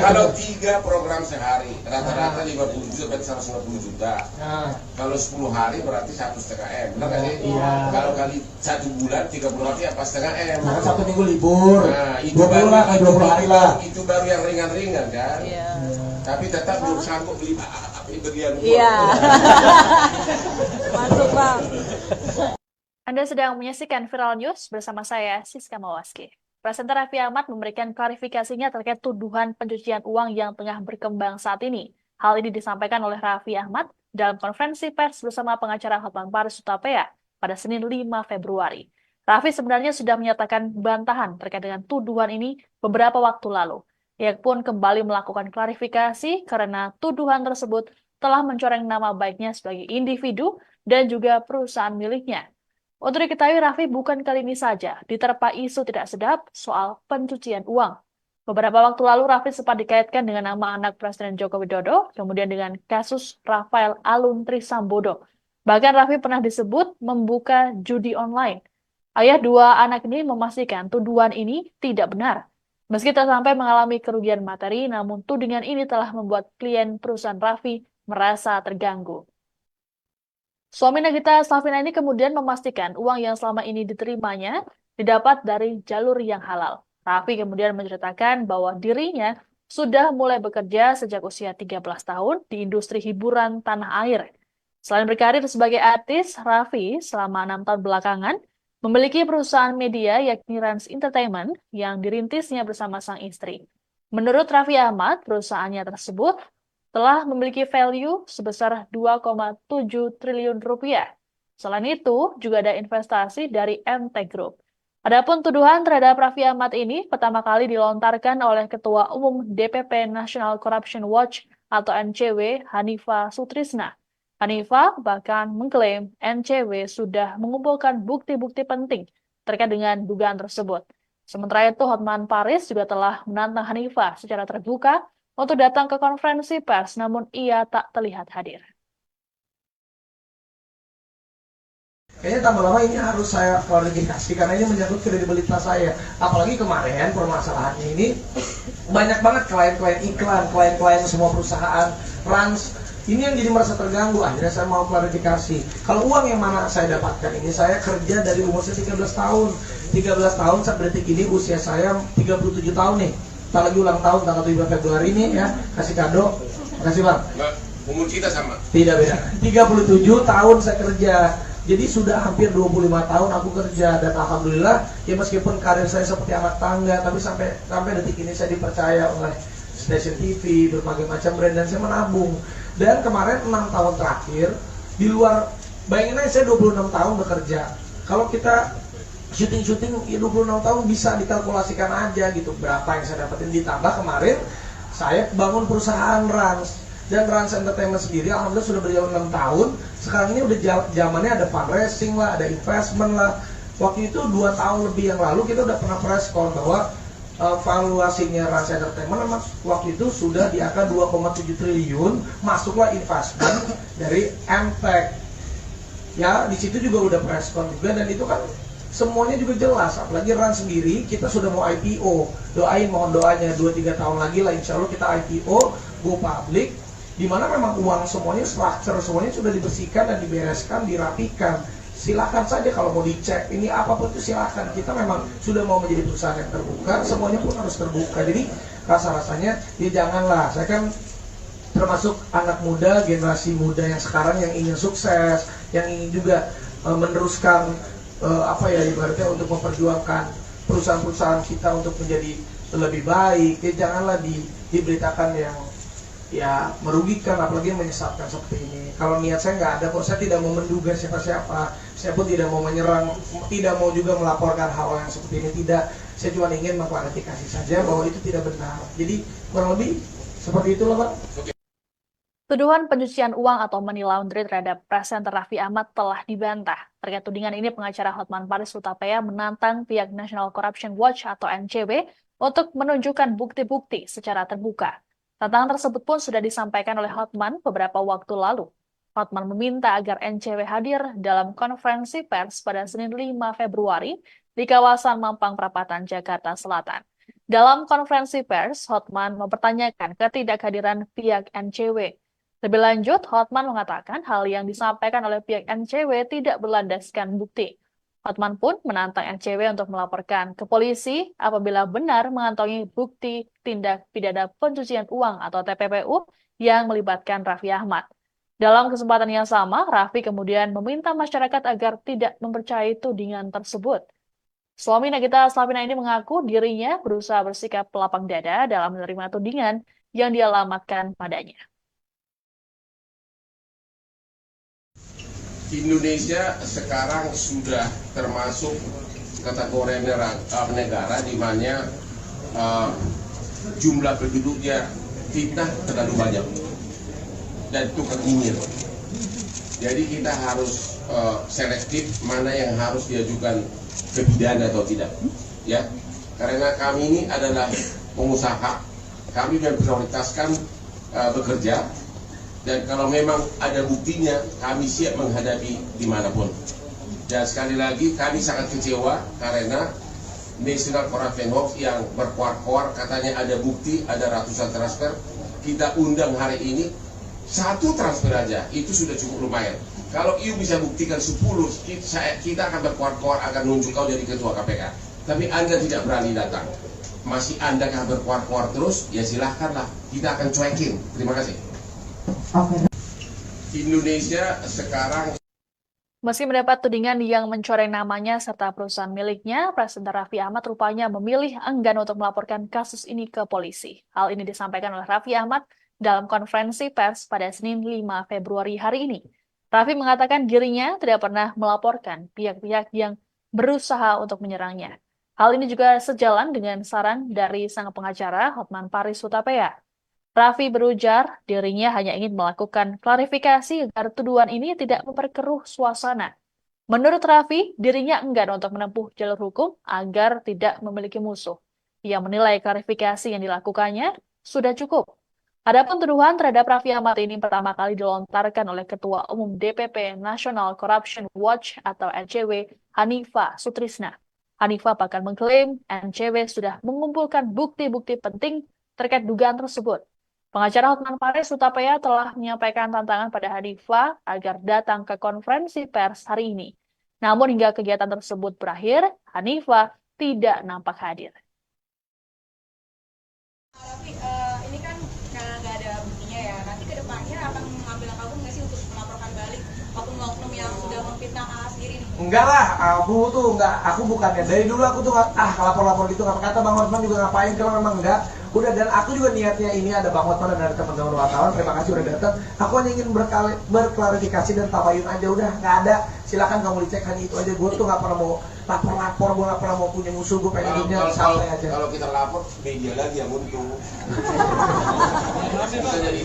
Kalau 3 program sehari, rata-rata 50 juta berarti 150 juta. Nah, Kalau 10 hari berarti 1,5 M. Benar nggak sih? Iya. Kalau kali 1 bulan 30 hari apa setengah M? karena 1 minggu libur. Nah, 20 lah, kayak 20 hari lah. Itu baru yang ringan-ringan kan? Iya. Tapi tetap belum sanggup beli berlian. Iya. Masuk bang. Anda sedang menyaksikan Viral News bersama saya, Siska Mawaski. Presenter Raffi Ahmad memberikan klarifikasinya terkait tuduhan pencucian uang yang tengah berkembang saat ini. Hal ini disampaikan oleh Raffi Ahmad dalam konferensi pers bersama pengacara Hotman Paris Hutapea pada Senin 5 Februari. Raffi sebenarnya sudah menyatakan bantahan terkait dengan tuduhan ini beberapa waktu lalu. Ia pun kembali melakukan klarifikasi karena tuduhan tersebut telah mencoreng nama baiknya sebagai individu dan juga perusahaan miliknya. Untuk diketahui, Raffi bukan kali ini saja diterpa isu tidak sedap soal pencucian uang. Beberapa waktu lalu, Raffi sempat dikaitkan dengan nama anak Presiden Joko Widodo, kemudian dengan kasus Rafael Alun Trisambodo. Bahkan Raffi pernah disebut membuka judi online. Ayah dua anak ini memastikan tuduhan ini tidak benar. Meski tak sampai mengalami kerugian materi, namun tudingan ini telah membuat klien perusahaan Raffi merasa terganggu. Suami Nagita Slavina ini kemudian memastikan uang yang selama ini diterimanya didapat dari jalur yang halal. Raffi kemudian menceritakan bahwa dirinya sudah mulai bekerja sejak usia 13 tahun di industri hiburan tanah air. Selain berkarir sebagai artis, Raffi selama 6 tahun belakangan memiliki perusahaan media yakni Rans Entertainment yang dirintisnya bersama sang istri. Menurut Raffi Ahmad, perusahaannya tersebut telah memiliki value sebesar 2,7 triliun rupiah. Selain itu, juga ada investasi dari MT Group. Adapun tuduhan terhadap Raffi Ahmad ini pertama kali dilontarkan oleh Ketua Umum DPP National Corruption Watch atau NCW, Hanifa Sutrisna. Hanifa bahkan mengklaim NCW sudah mengumpulkan bukti-bukti penting terkait dengan dugaan tersebut. Sementara itu, Hotman Paris juga telah menantang Hanifa secara terbuka untuk datang ke konferensi pers, namun ia tak terlihat hadir. Kayaknya tambah lama ini harus saya klarifikasi karena ini menyangkut kredibilitas saya. Apalagi kemarin permasalahannya ini banyak banget klien-klien iklan, klien-klien semua perusahaan, Rans. Ini yang jadi merasa terganggu. Akhirnya saya mau klarifikasi. Kalau uang yang mana saya dapatkan ini, saya kerja dari umur saya 13 tahun. 13 tahun sampai detik ini usia saya 37 tahun nih. Kita lagi ulang tahun tanggal 7 Februari ini ya. Kasih kado. Makasih Bang. Mbak, umur kita sama. Tidak beda. 37 tahun saya kerja. Jadi sudah hampir 25 tahun aku kerja dan alhamdulillah ya meskipun karir saya seperti anak tangga tapi sampai detik ini saya dipercaya oleh stasiun TV, berbagai macam brand dan saya menabung. Dan kemarin 6 tahun terakhir di luar, bayangin aja saya 26 tahun bekerja. Kalau kita syuting ya 26 tahun bisa dikalkulasikan aja gitu berapa yang saya dapetin, ditambah kemarin saya bangun perusahaan Rans. Dan Rans Entertainment sendiri alhamdulillah sudah berjalan 6 tahun. Sekarang ini udah zamannya ada fundraising lah, ada investment lah. Waktu itu 2 tahun lebih yang lalu kita udah pernah press call bahwa valuasinya Rans Entertainment memang waktu itu sudah di angka 2,7 triliun, masuklah investment dari MTech. Ya, di situ juga udah press call juga dan itu kan semuanya juga jelas. Apalagi Rans sendiri kita sudah mau IPO. Doain, mohon doanya 2-3 tahun lagi lah insya Allah kita IPO, go public. Di mana memang uang semuanya, structure semuanya sudah dibersihkan dan dibereskan, dirapikan. Silakan saja kalau mau dicek ini apapun itu silakan. Kita memang sudah mau menjadi perusahaan yang terbuka, semuanya pun harus terbuka. Jadi rasa-rasanya ya janganlah. Saya kan termasuk anak muda, generasi muda yang sekarang yang ingin sukses, yang ingin juga meneruskan ibaratnya untuk memperjuangkan perusahaan-perusahaan kita untuk menjadi lebih baik. Ya janganlah diberitakan yang ya merugikan, apalagi menyesatkan seperti ini. Kalau niat saya nggak ada kok, saya tidak mau menduga siapa-siapa, saya pun tidak mau menyerang, tidak mau juga melaporkan hal yang seperti ini, tidak. Saya cuma ingin mengklarifikasi saja bahwa itu tidak benar. Jadi kurang lebih seperti itulah Pak. Tuduhan pencucian uang atau money laundry terhadap presenter Raffi Ahmad telah dibantah. Terkait tudingan ini, pengacara Hotman Paris Hutapea menantang pihak National Corruption Watch atau NCW untuk menunjukkan bukti-bukti secara terbuka. Tantangan tersebut pun sudah disampaikan oleh Hotman beberapa waktu lalu. Hotman meminta agar NCW hadir dalam konferensi pers pada Senin 5 Februari di kawasan Mampang Perapatan, Jakarta Selatan. Dalam konferensi pers, Hotman mempertanyakan ketidakhadiran pihak NCW. Lebih lanjut, Hotman mengatakan hal yang disampaikan oleh pihak NCW tidak berlandaskan bukti. Hotman pun menantang NCW untuk melaporkan ke polisi apabila benar mengantongi bukti tindak pidana pencucian uang atau TPPU yang melibatkan Raffi Ahmad. Dalam kesempatan yang sama, Raffi kemudian meminta masyarakat agar tidak mempercayai tudingan tersebut. Suami Nagita Slavina ini mengaku dirinya berusaha bersikap lapang dada dalam menerima tudingan yang dialamatkan padanya. Indonesia sekarang sudah termasuk kategori negara di mana jumlah penduduknya fitnah terlalu banyak dan tukang nyinyir. Jadi kita harus selektif mana yang harus diajukan ke pidana atau tidak, ya. Karena kami ini adalah pengusaha, kami memprioritaskan bekerja. Dan kalau memang ada buktinya, kami siap menghadapi dimanapun. Dan sekali lagi, kami sangat kecewa karena National Corruption Watch yang berkuar-kuar katanya ada bukti, ada ratusan transfer. Kita undang hari ini, 1 transfer aja, itu sudah cukup lumayan. Kalau you bisa buktikan 10, kita akan berkuar-kuar akan nunjuk kau jadi ketua KPK. Tapi Anda tidak berani datang. Masih Anda akan berkuar-kuar terus, ya silahkanlah. Kita akan cuekin. Terima kasih. Indonesia sekarang Meski mendapat tudingan yang mencoreng namanya serta perusahaan miliknya, presenter Raffi Ahmad rupanya memilih enggan untuk melaporkan kasus ini ke polisi. Hal ini disampaikan oleh Raffi Ahmad dalam konferensi pers pada Senin 5 Februari hari ini. Raffi mengatakan dirinya tidak pernah melaporkan pihak-pihak yang berusaha untuk menyerangnya. Hal ini juga sejalan dengan saran dari sang pengacara Hotman Paris Hutapea. Raffi berujar dirinya hanya ingin melakukan klarifikasi agar tuduhan ini tidak memperkeruh suasana. Menurut Raffi, dirinya enggan untuk menempuh jalur hukum agar tidak memiliki musuh. Ia menilai klarifikasi yang dilakukannya sudah cukup. Adapun tuduhan terhadap Raffi Ahmad ini pertama kali dilontarkan oleh Ketua Umum DPP National Corruption Watch atau NCW, Hanifah Sutrisna. Hanifah bahkan mengklaim NCW sudah mengumpulkan bukti-bukti penting terkait dugaan tersebut. Pengacara Hotman Paris Hutapea telah menyampaikan tantangan pada Hanifah agar datang ke konferensi pers hari ini. Namun hingga kegiatan tersebut berakhir, Hanifah tidak nampak hadir. Raffi, ini kan karena nggak ada buktinya ya, nanti ke depannya akan mengambil langkah hukum nggak sih untuk melaporkan balik oknum-oknum yang sudah memfitnah kakak sendiri nih? Enggak lah, aku bukannya dari dulu aku tuh lapor-lapor gitu, nggak kata Bang Hotman juga ngapain kalau memang enggak. Udah, dan aku juga niatnya ini ada Bang Hotman dan ada teman-teman wartawan, terima kasih udah datang. Aku hanya ingin berklarifikasi dan tabayun aja, udah nggak ada. Silakan kamu dicek, hanya itu aja. Gue tuh nggak pernah mau lapor, gue nggak pernah mau punya musuh, gue pengen hidupnya santai aja. Kalau kita lapor, media lagi yang untung. Kita jadi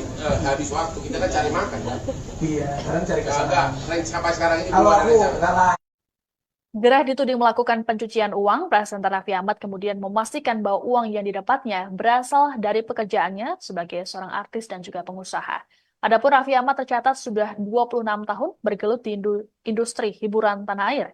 habis waktu, kita kan cari makan kan? Iya, kadang cari Enggak, kesalahan. sampai sekarang ini Kalau belum ada aku rencana. enggak lah. Gerah dituding melakukan pencucian uang, presenter Raffi Ahmad kemudian memastikan bahwa uang yang didapatnya berasal dari pekerjaannya sebagai seorang artis dan juga pengusaha. Adapun Raffi Ahmad tercatat sudah 26 tahun bergelut di industri hiburan tanah air.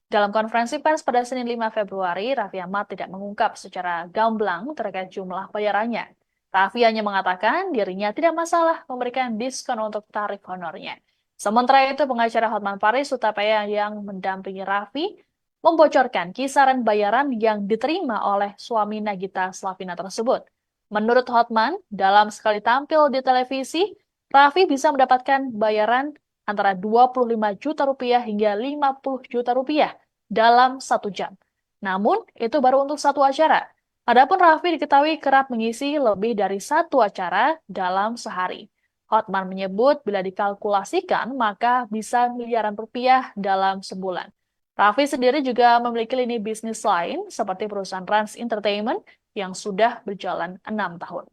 Dalam konferensi pers pada Senin 5 Februari, Raffi Ahmad tidak mengungkap secara gamblang terkait jumlah bayarannya. Raffi hanya mengatakan dirinya tidak masalah memberikan diskon untuk tarif honornya. Sementara itu, pengacara Hotman Paris Hutapea yang mendampingi Raffi membocorkan kisaran bayaran yang diterima oleh suami Nagita Slavina tersebut. Menurut Hotman, dalam sekali tampil di televisi, Raffi bisa mendapatkan bayaran antara 25 juta rupiah hingga 50 juta rupiah dalam 1 jam. Namun, itu baru untuk satu acara. Adapun Raffi diketahui kerap mengisi lebih dari satu acara dalam sehari. Hotman menyebut bila dikalkulasikan maka bisa miliaran rupiah dalam sebulan. Raffi sendiri juga memiliki lini bisnis lain seperti perusahaan Rans Entertainment yang sudah berjalan 6 tahun.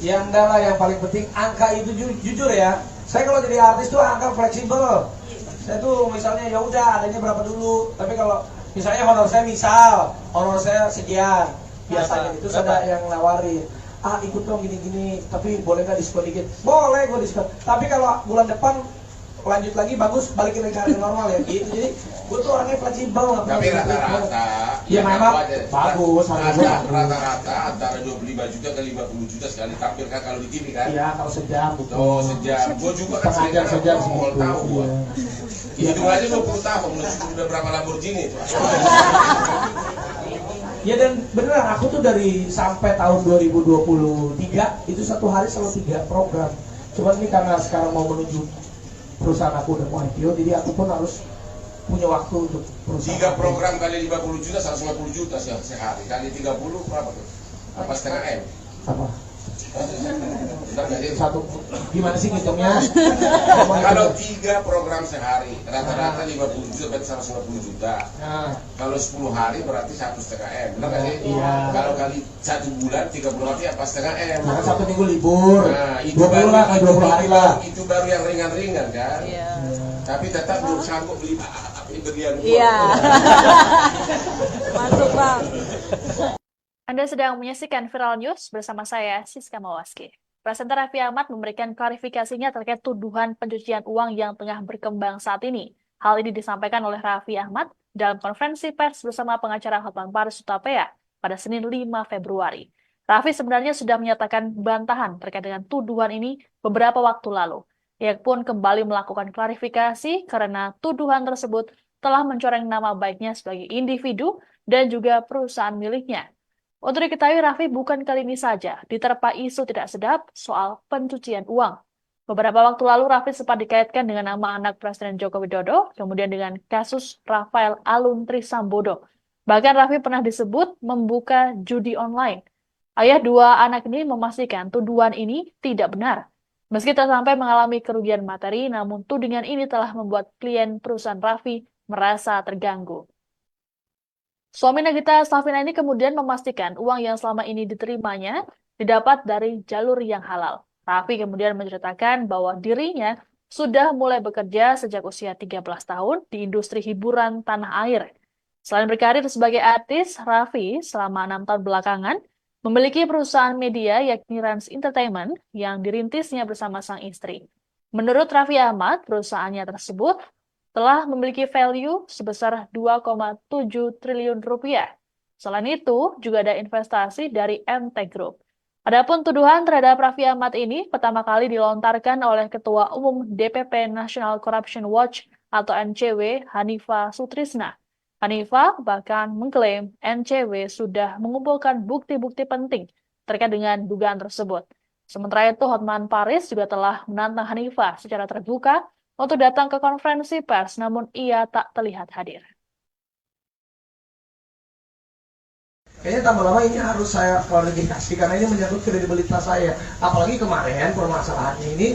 Ya enggak lah, yang paling penting angka itu jujur ya. Saya kalau jadi artis tuh angka fleksibel. Saya tuh misalnya ya udah adanya berapa dulu. Tapi kalau misalnya honor saya sekian. Biasanya itu ada yang nawarin. Ikut dong gini-gini, tapi boleh nggak diskon dikit? Boleh, gue diskon. Tapi kalau bulan depan lanjut lagi bagus, balikin lagi ke harga normal ya gitu. Jadi gue tuh orangnya fleksibel. Tapi rata-rata, ya memang bagus. Rata-rata antara 25 juta ke 50 juta sekali tampil kan kalau di TV kan? Iya, kalau sejam. Oh, sejam. Gue juga kan Setengah jam mau tahu gue. Hitung aja 20 tahun, udah berapa Lamborghini itu? Ya dan beneran aku tuh dari sampai tahun 2023 itu satu hari selalu 3 program. Cuman ini karena sekarang mau menuju perusahaan aku udah mau IPO, jadi aku pun harus punya waktu untuk perusahaan. 3 program kali 50 juta, 150 juta sehari. Kali 30 berapa tuh? Apa setengah M? Apa? Benar nggak sih? Satu, gimana sih ngitungnya? Kalau 3 program sehari, rata-rata 50 juta berarti 150 juta. Nah, Kalau 10 hari berarti 1,5 M. Benar nggak sih? Iya. Kalau kali 1 bulan 30 hari apa setengah M? nah kan 1 minggu libur. Nah, itu 20 baru lah, 20 hari lah. Itu baru yang ringan-ringan kan? Tapi tetap belum sanggup beli berlian. Iya. Masuk Bang. Anda sedang menyaksikan Viral News bersama saya, Siska Mawaski. Presenter Raffi Ahmad memberikan klarifikasinya terkait tuduhan pencucian uang yang tengah berkembang saat ini. Hal ini disampaikan oleh Raffi Ahmad dalam konferensi pers bersama pengacara Hotman Paris Hutapea pada Senin 5 Februari. Raffi sebenarnya sudah menyatakan bantahan terkait dengan tuduhan ini beberapa waktu lalu. Ia pun kembali melakukan klarifikasi karena tuduhan tersebut telah mencoreng nama baiknya sebagai individu dan juga perusahaan miliknya. Untuk diketahui, Raffi bukan kali ini saja diterpa isu tidak sedap soal pencucian uang. Beberapa waktu lalu, Raffi sempat dikaitkan dengan nama anak Presiden Joko Widodo, kemudian dengan kasus Rafael Alun Trisambodo. Bahkan Raffi pernah disebut membuka judi online. Ayah dua anak ini memastikan tuduhan ini tidak benar. Meski tak sampai mengalami kerugian materi, namun tudingan ini telah membuat klien perusahaan Raffi merasa terganggu. Suami Nagita Slavina ini kemudian memastikan uang yang selama ini diterimanya didapat dari jalur yang halal. Raffi kemudian menceritakan bahwa dirinya sudah mulai bekerja sejak usia 13 tahun di industri hiburan tanah air. Selain berkarir sebagai artis, Raffi selama 6 tahun belakangan memiliki perusahaan media yakni Rans Entertainment yang dirintisnya bersama sang istri. Menurut Raffi Ahmad, perusahaannya tersebut telah memiliki value sebesar 2,7 triliun rupiah. Selain itu, juga ada investasi dari MT Group. Adapun tuduhan terhadap Raffi Ahmad ini pertama kali dilontarkan oleh Ketua Umum DPP National Corruption Watch atau NCW, Hanifah Sutrisna. Hanifah bahkan mengklaim NCW sudah mengumpulkan bukti-bukti penting terkait dengan dugaan tersebut. Sementara itu, Hotman Paris juga telah menantang Hanifah secara terbuka untuk datang ke konferensi pers, namun ia tak terlihat hadir. Kayaknya tambah lama ini harus saya klarifikasi karena ini menyangkut kredibilitas saya. Apalagi kemarin permasalahannya ini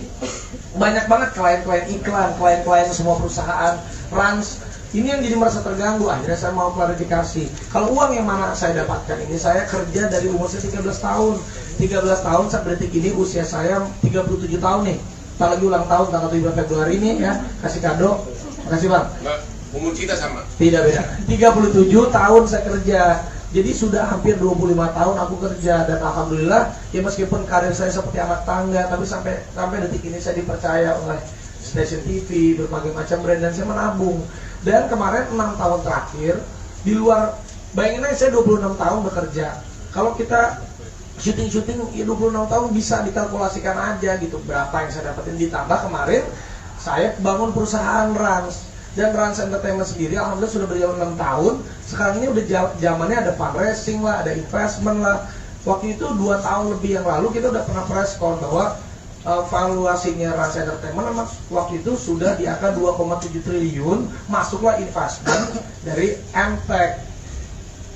banyak banget klien-klien iklan, klien-klien semua perusahaan, Rans. Ini yang jadi merasa terganggu. Akhirnya saya mau klarifikasi. Kalau uang yang mana saya dapatkan ini, saya kerja dari umur saya 13 tahun. 13 tahun sampai detik ini usia saya 37 tahun nih. Kita lagi ulang tahun tanggal 7 Februari ini ya. Kasih kado. Makasih Bang. Nggak, umur kita sama. Tidak beda. 37 tahun saya kerja. Jadi sudah hampir 25 tahun aku kerja dan alhamdulillah ya meskipun karir saya seperti anak tangga tapi sampai detik ini saya dipercaya oleh stasiun TV, berbagai macam brand dan saya menabung. Dan kemarin 6 tahun terakhir di luar, bayangin aja saya 26 tahun bekerja. Kalau kita syuting ya 26 tahun bisa dikalkulasikan aja gitu berapa yang saya dapetin, ditambah kemarin saya bangun perusahaan Rans. Dan Rans Entertainment sendiri alhamdulillah sudah berjalan 6 tahun. Sekarang ini udah zamannya ada fundraising lah, ada investment lah. Waktu itu 2 tahun lebih yang lalu kita udah pernah press call bahwa valuasinya Rans Entertainment waktu itu sudah di angka 2,7 triliun, masuklah investment dari MTech.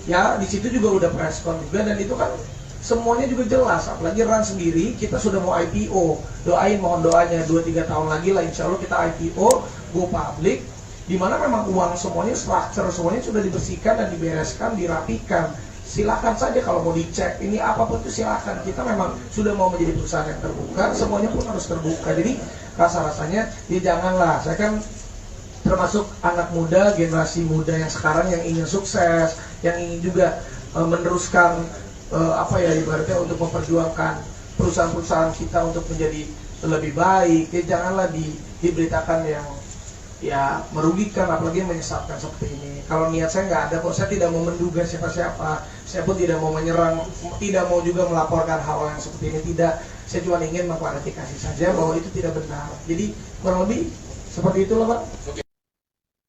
Ya, di situ juga udah press call juga dan itu kan semuanya juga jelas. Apalagi Rans sendiri kita sudah mau IPO. Doain, mohon doanya 2-3 tahun lagi lah insya Allah kita IPO, go public. Di mana memang uang semuanya, structure semuanya sudah dibersihkan dan dibereskan, dirapikan. Silakan saja kalau mau dicek ini apapun itu silakan. Kita memang sudah mau menjadi perusahaan yang terbuka, semuanya pun harus terbuka. Jadi rasa-rasanya ya janganlah. Saya kan termasuk anak muda, generasi muda yang sekarang yang ingin sukses, yang ingin juga meneruskan ibaratnya untuk memperjuangkan perusahaan-perusahaan kita untuk menjadi lebih baik. Ya janganlah diberitakan yang ya merugikan, apalagi menyesatkan seperti ini. Kalau niat saya nggak ada kok, saya tidak mau menduga siapa-siapa, saya pun tidak mau menyerang, tidak mau juga melaporkan hal yang seperti ini, tidak. Saya cuma ingin mengklarifikasi saja bahwa itu tidak benar. Jadi kurang lebih seperti itulah Pak.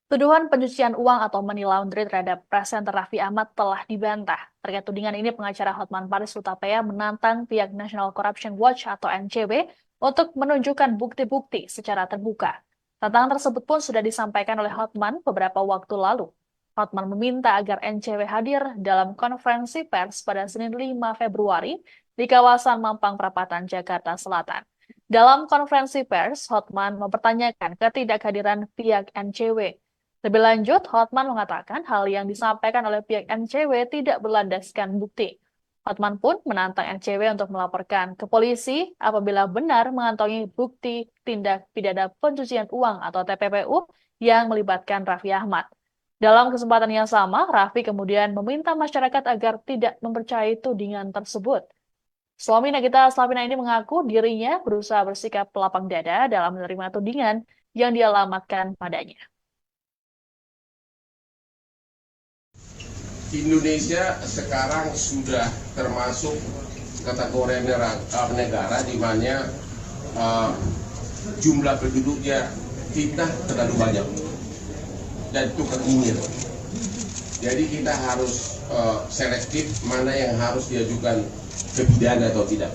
Tuduhan pencucian uang atau money laundry terhadap presenter Raffi Ahmad telah dibantah. Terkait tudingan ini, pengacara Hotman Paris Hutapea menantang pihak National Corruption Watch atau NCW untuk menunjukkan bukti-bukti secara terbuka. Tantangan tersebut pun sudah disampaikan oleh Hotman beberapa waktu lalu. Hotman meminta agar NCW hadir dalam konferensi pers pada Senin 5 Februari di kawasan Mampang Perapatan, Jakarta Selatan. Dalam konferensi pers, Hotman mempertanyakan ketidakhadiran pihak NCW. Lebih lanjut, Hotman mengatakan hal yang disampaikan oleh pihak NCW tidak berlandaskan bukti. Hotman pun menantang NCW untuk melaporkan ke polisi apabila benar mengantongi bukti tindak pidana pencucian uang atau TPPU yang melibatkan Raffi Ahmad. Dalam kesempatan yang sama, Raffi kemudian meminta masyarakat agar tidak mempercayai tudingan tersebut. Suami Nagita Slavina ini mengaku dirinya berusaha bersikap lapang dada dalam menerima tudingan yang dialamatkan padanya. Indonesia sekarang sudah termasuk kategori negara di mana jumlah penduduknya fitnah terlalu banyak dan tukar nyinyir. Jadi kita harus selektif mana yang harus diajukan ke pidana atau tidak,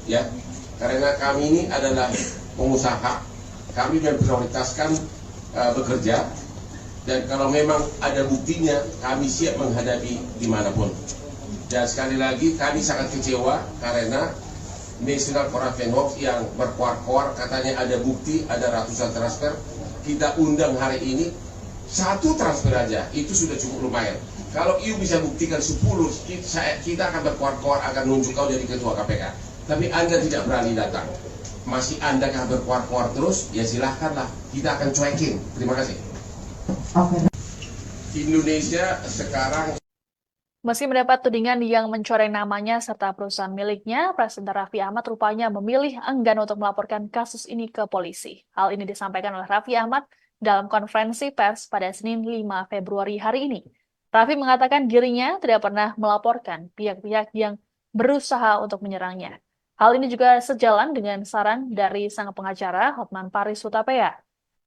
ya. Karena kami ini adalah pengusaha, kami memprioritaskan bekerja. Dan kalau memang ada buktinya, kami siap menghadapi dimanapun. Dan sekali lagi, kami sangat kecewa karena National Corruption Watch yang berkuar-kuar katanya ada bukti, ada ratusan transfer. Kita undang hari ini, 1 transfer aja, itu sudah cukup lumayan. Kalau you bisa buktikan 10, kita akan berkuar-kuar akan nunjuk kau jadi ketua KPK. Tapi Anda tidak berani datang. Masih Anda akan berkuar-kuar terus, ya silahkanlah. Kita akan cuekin. Terima kasih. Indonesia sekarang Meski mendapat tudingan yang mencoreng namanya serta perusahaan miliknya, Presenter Raffi Ahmad rupanya memilih enggan untuk melaporkan kasus ini ke polisi. Hal ini disampaikan oleh Raffi Ahmad dalam konferensi pers pada Senin 5 Februari hari ini. Raffi mengatakan dirinya tidak pernah melaporkan pihak-pihak yang berusaha untuk menyerangnya. Hal ini juga sejalan dengan saran dari sang pengacara Hotman Paris Hutapea.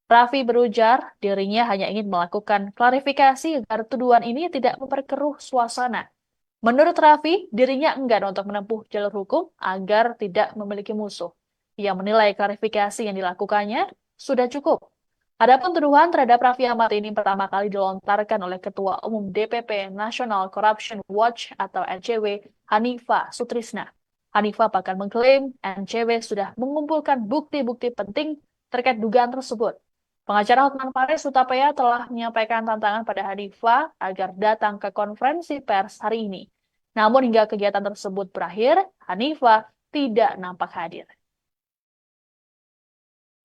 Raffi berujar dirinya hanya ingin melakukan klarifikasi agar tuduhan ini tidak memperkeruh suasana. Menurut Raffi, dirinya enggan untuk menempuh jalur hukum agar tidak memiliki musuh. Ia menilai klarifikasi yang dilakukannya sudah cukup. Adapun tuduhan terhadap Raffi Ahmad ini pertama kali dilontarkan oleh Ketua Umum DPP National Corruption Watch atau NCW, Hanifah Sutrisna. Hanifah bahkan mengklaim NCW sudah mengumpulkan bukti-bukti penting terkait dugaan tersebut. Pengacara Hotman Paris Hutapea telah menyampaikan tantangan pada Hanifah agar datang ke konferensi pers hari ini. Namun hingga kegiatan tersebut berakhir, Hanifah tidak nampak hadir.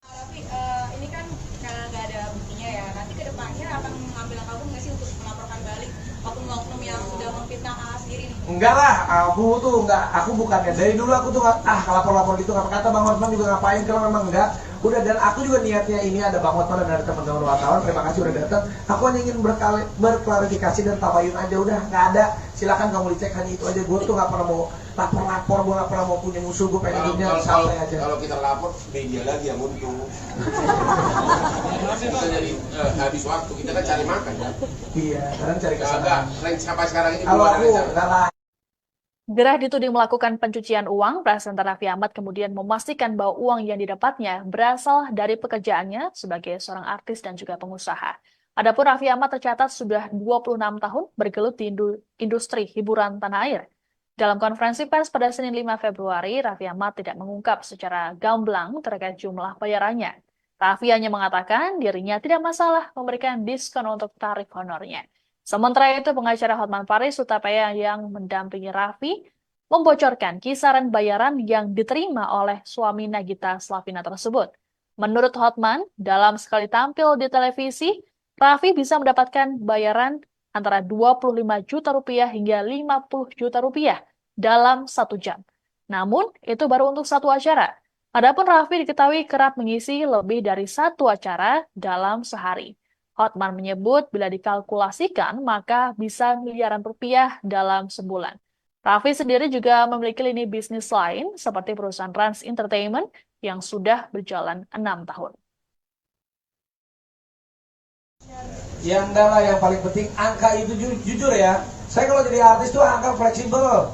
Tapi ini kan karena nggak ada buktinya ya, nanti ke depannya akan mengambil langkah hukum nggak sih untuk melaporkan balik oknum-oknum yang sudah memfitnah sendiri nih? Enggak lah, aku bukannya dari dulu aku tuh lapor-lapor gitu, nggak kata Bang Hotman juga ngapain kalau memang enggak. Udah, dan aku juga niatnya ini ada Bang Hotman dan ada teman-teman wartawan, terima kasih udah datang. Aku hanya ingin berklarifikasi dan tabayun aja, udah nggak ada. Silakan kamu dicek, hanya itu aja. Gue tuh nggak pernah mau lapor-lapor, gue nggak pernah mau punya musuh, gue pengen hidupnya santai aja. Kalau kita lapor, media lagi yang untung. Kita jadi habis waktu, kita kan cari makan kan. Iya, kadang cari Enggak, kesalahan. rank sampai sekarang ini Kalau belum ada aku rencana. nggak lah. Gerah dituding melakukan pencucian uang, Presenter Raffi Ahmad kemudian memastikan bahwa uang yang didapatnya berasal dari pekerjaannya sebagai seorang artis dan juga pengusaha. Adapun Raffi Ahmad tercatat sudah 26 tahun bergelut di industri hiburan tanah air. Dalam konferensi pers pada Senin 5 Februari, Raffi Ahmad tidak mengungkap secara gamblang terkait jumlah bayarannya. Raffi hanya mengatakan dirinya tidak masalah memberikan diskon untuk tarif honornya. Sementara itu, pengacara Hotman Paris Hutapea yang mendampingi Raffi membocorkan kisaran bayaran yang diterima oleh suami Nagita Slavina tersebut. Menurut Hotman, dalam sekali tampil di televisi, Raffi bisa mendapatkan bayaran antara 25 juta rupiah hingga 50 juta rupiah dalam 1 jam. Namun, itu baru untuk satu acara. Adapun Raffi diketahui kerap mengisi lebih dari satu acara dalam sehari. Hotman menyebut bila dikalkulasikan maka bisa miliaran rupiah dalam sebulan. Raffi sendiri juga memiliki lini bisnis lain seperti perusahaan Rans Entertainment yang sudah berjalan 6 tahun. Ya enggak lah, yang paling penting angka itu jujur ya. Saya kalau jadi artis tuh angka fleksibel.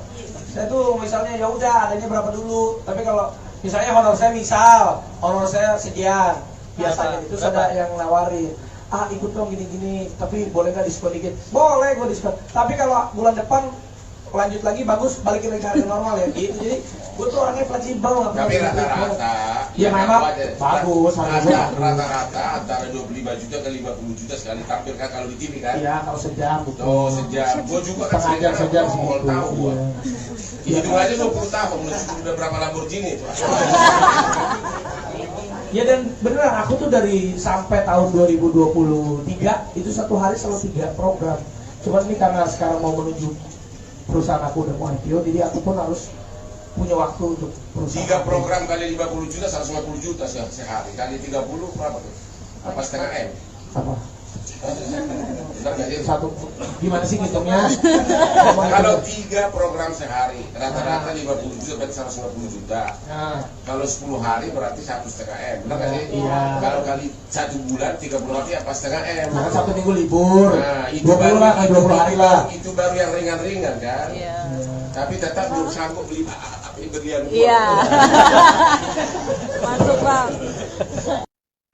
Saya tuh misalnya ya udah adanya berapa dulu. Tapi kalau misalnya honor saya sekian. Biasanya itu ada yang nawarin. Ikut dong gini-gini, tapi boleh nggak diskon dikit? Boleh gue diskon. Tapi kalau bulan depan lanjut lagi bagus, balikin lagi ke harga normal ya gitu. Jadi gue tuh orangnya fleksibel. Tapi rata-rata ya memang bagus. Rata-rata antara 25 juta ke 50 juta sekali tampil kan kalau di TV kan? Iya, kalau sejam. Oh, sejam. Gue juga kan Setengah jam segitu. Tahu gua. Hidup aja 20 tahun, udah berapa Lamborghini tuh. Ya, dan beneran aku tuh dari sampai tahun 2023 itu satu hari selalu 3 program. Cuman ini karena sekarang mau menuju perusahaan aku udah mau IPO, jadi aku pun harus punya waktu untuk perusahaan. 3 program kali 50 juta 150 juta sehari. Kali 30 berapa tuh? Apa setengah M? Sama Benar nggak sih? satu, gimana sih ngitungnya? Kalau 3 program sehari, rata-rata 50 juta berarti 150 juta. Nah, Kalau 10 hari berarti 1,5 M. Benar nggak sih? Iya. Kalau kali 1 bulan 30 hari apa setengah M? kan Sabtu Minggu libur. Nah, itu 20 lah, 20 hari lah. Itu baru yang ringan-ringan kan? Iya. Tapi tetap belum sanggup beli berlian. Iya. Masuk, Bang.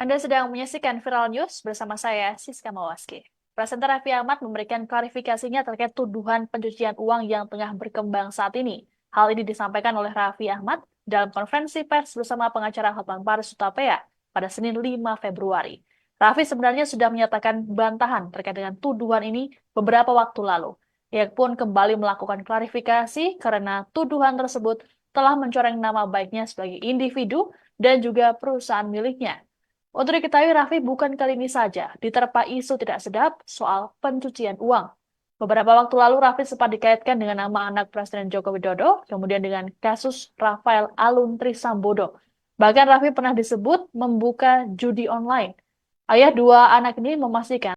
Anda sedang menyaksikan Viral News bersama saya, Siska Mawaski. Presenter Raffi Ahmad memberikan klarifikasinya terkait tuduhan pencucian uang yang tengah berkembang saat ini. Hal ini disampaikan oleh Raffi Ahmad dalam konferensi pers bersama pengacara Hotman Paris Hutapea pada Senin 5 Februari. Raffi sebenarnya sudah menyatakan bantahan terkait dengan tuduhan ini beberapa waktu lalu. Ia pun kembali melakukan klarifikasi karena tuduhan tersebut telah mencoreng nama baiknya sebagai individu dan juga perusahaan miliknya. Untuk diketahui, Raffi bukan kali ini saja diterpa isu tidak sedap soal pencucian uang. Beberapa waktu lalu Raffi sempat dikaitkan dengan nama anak Presiden Joko Widodo, kemudian dengan kasus Rafael Alun Trisambodo. Bahkan Raffi pernah disebut membuka judi online. Ayah dua anak ini memastikan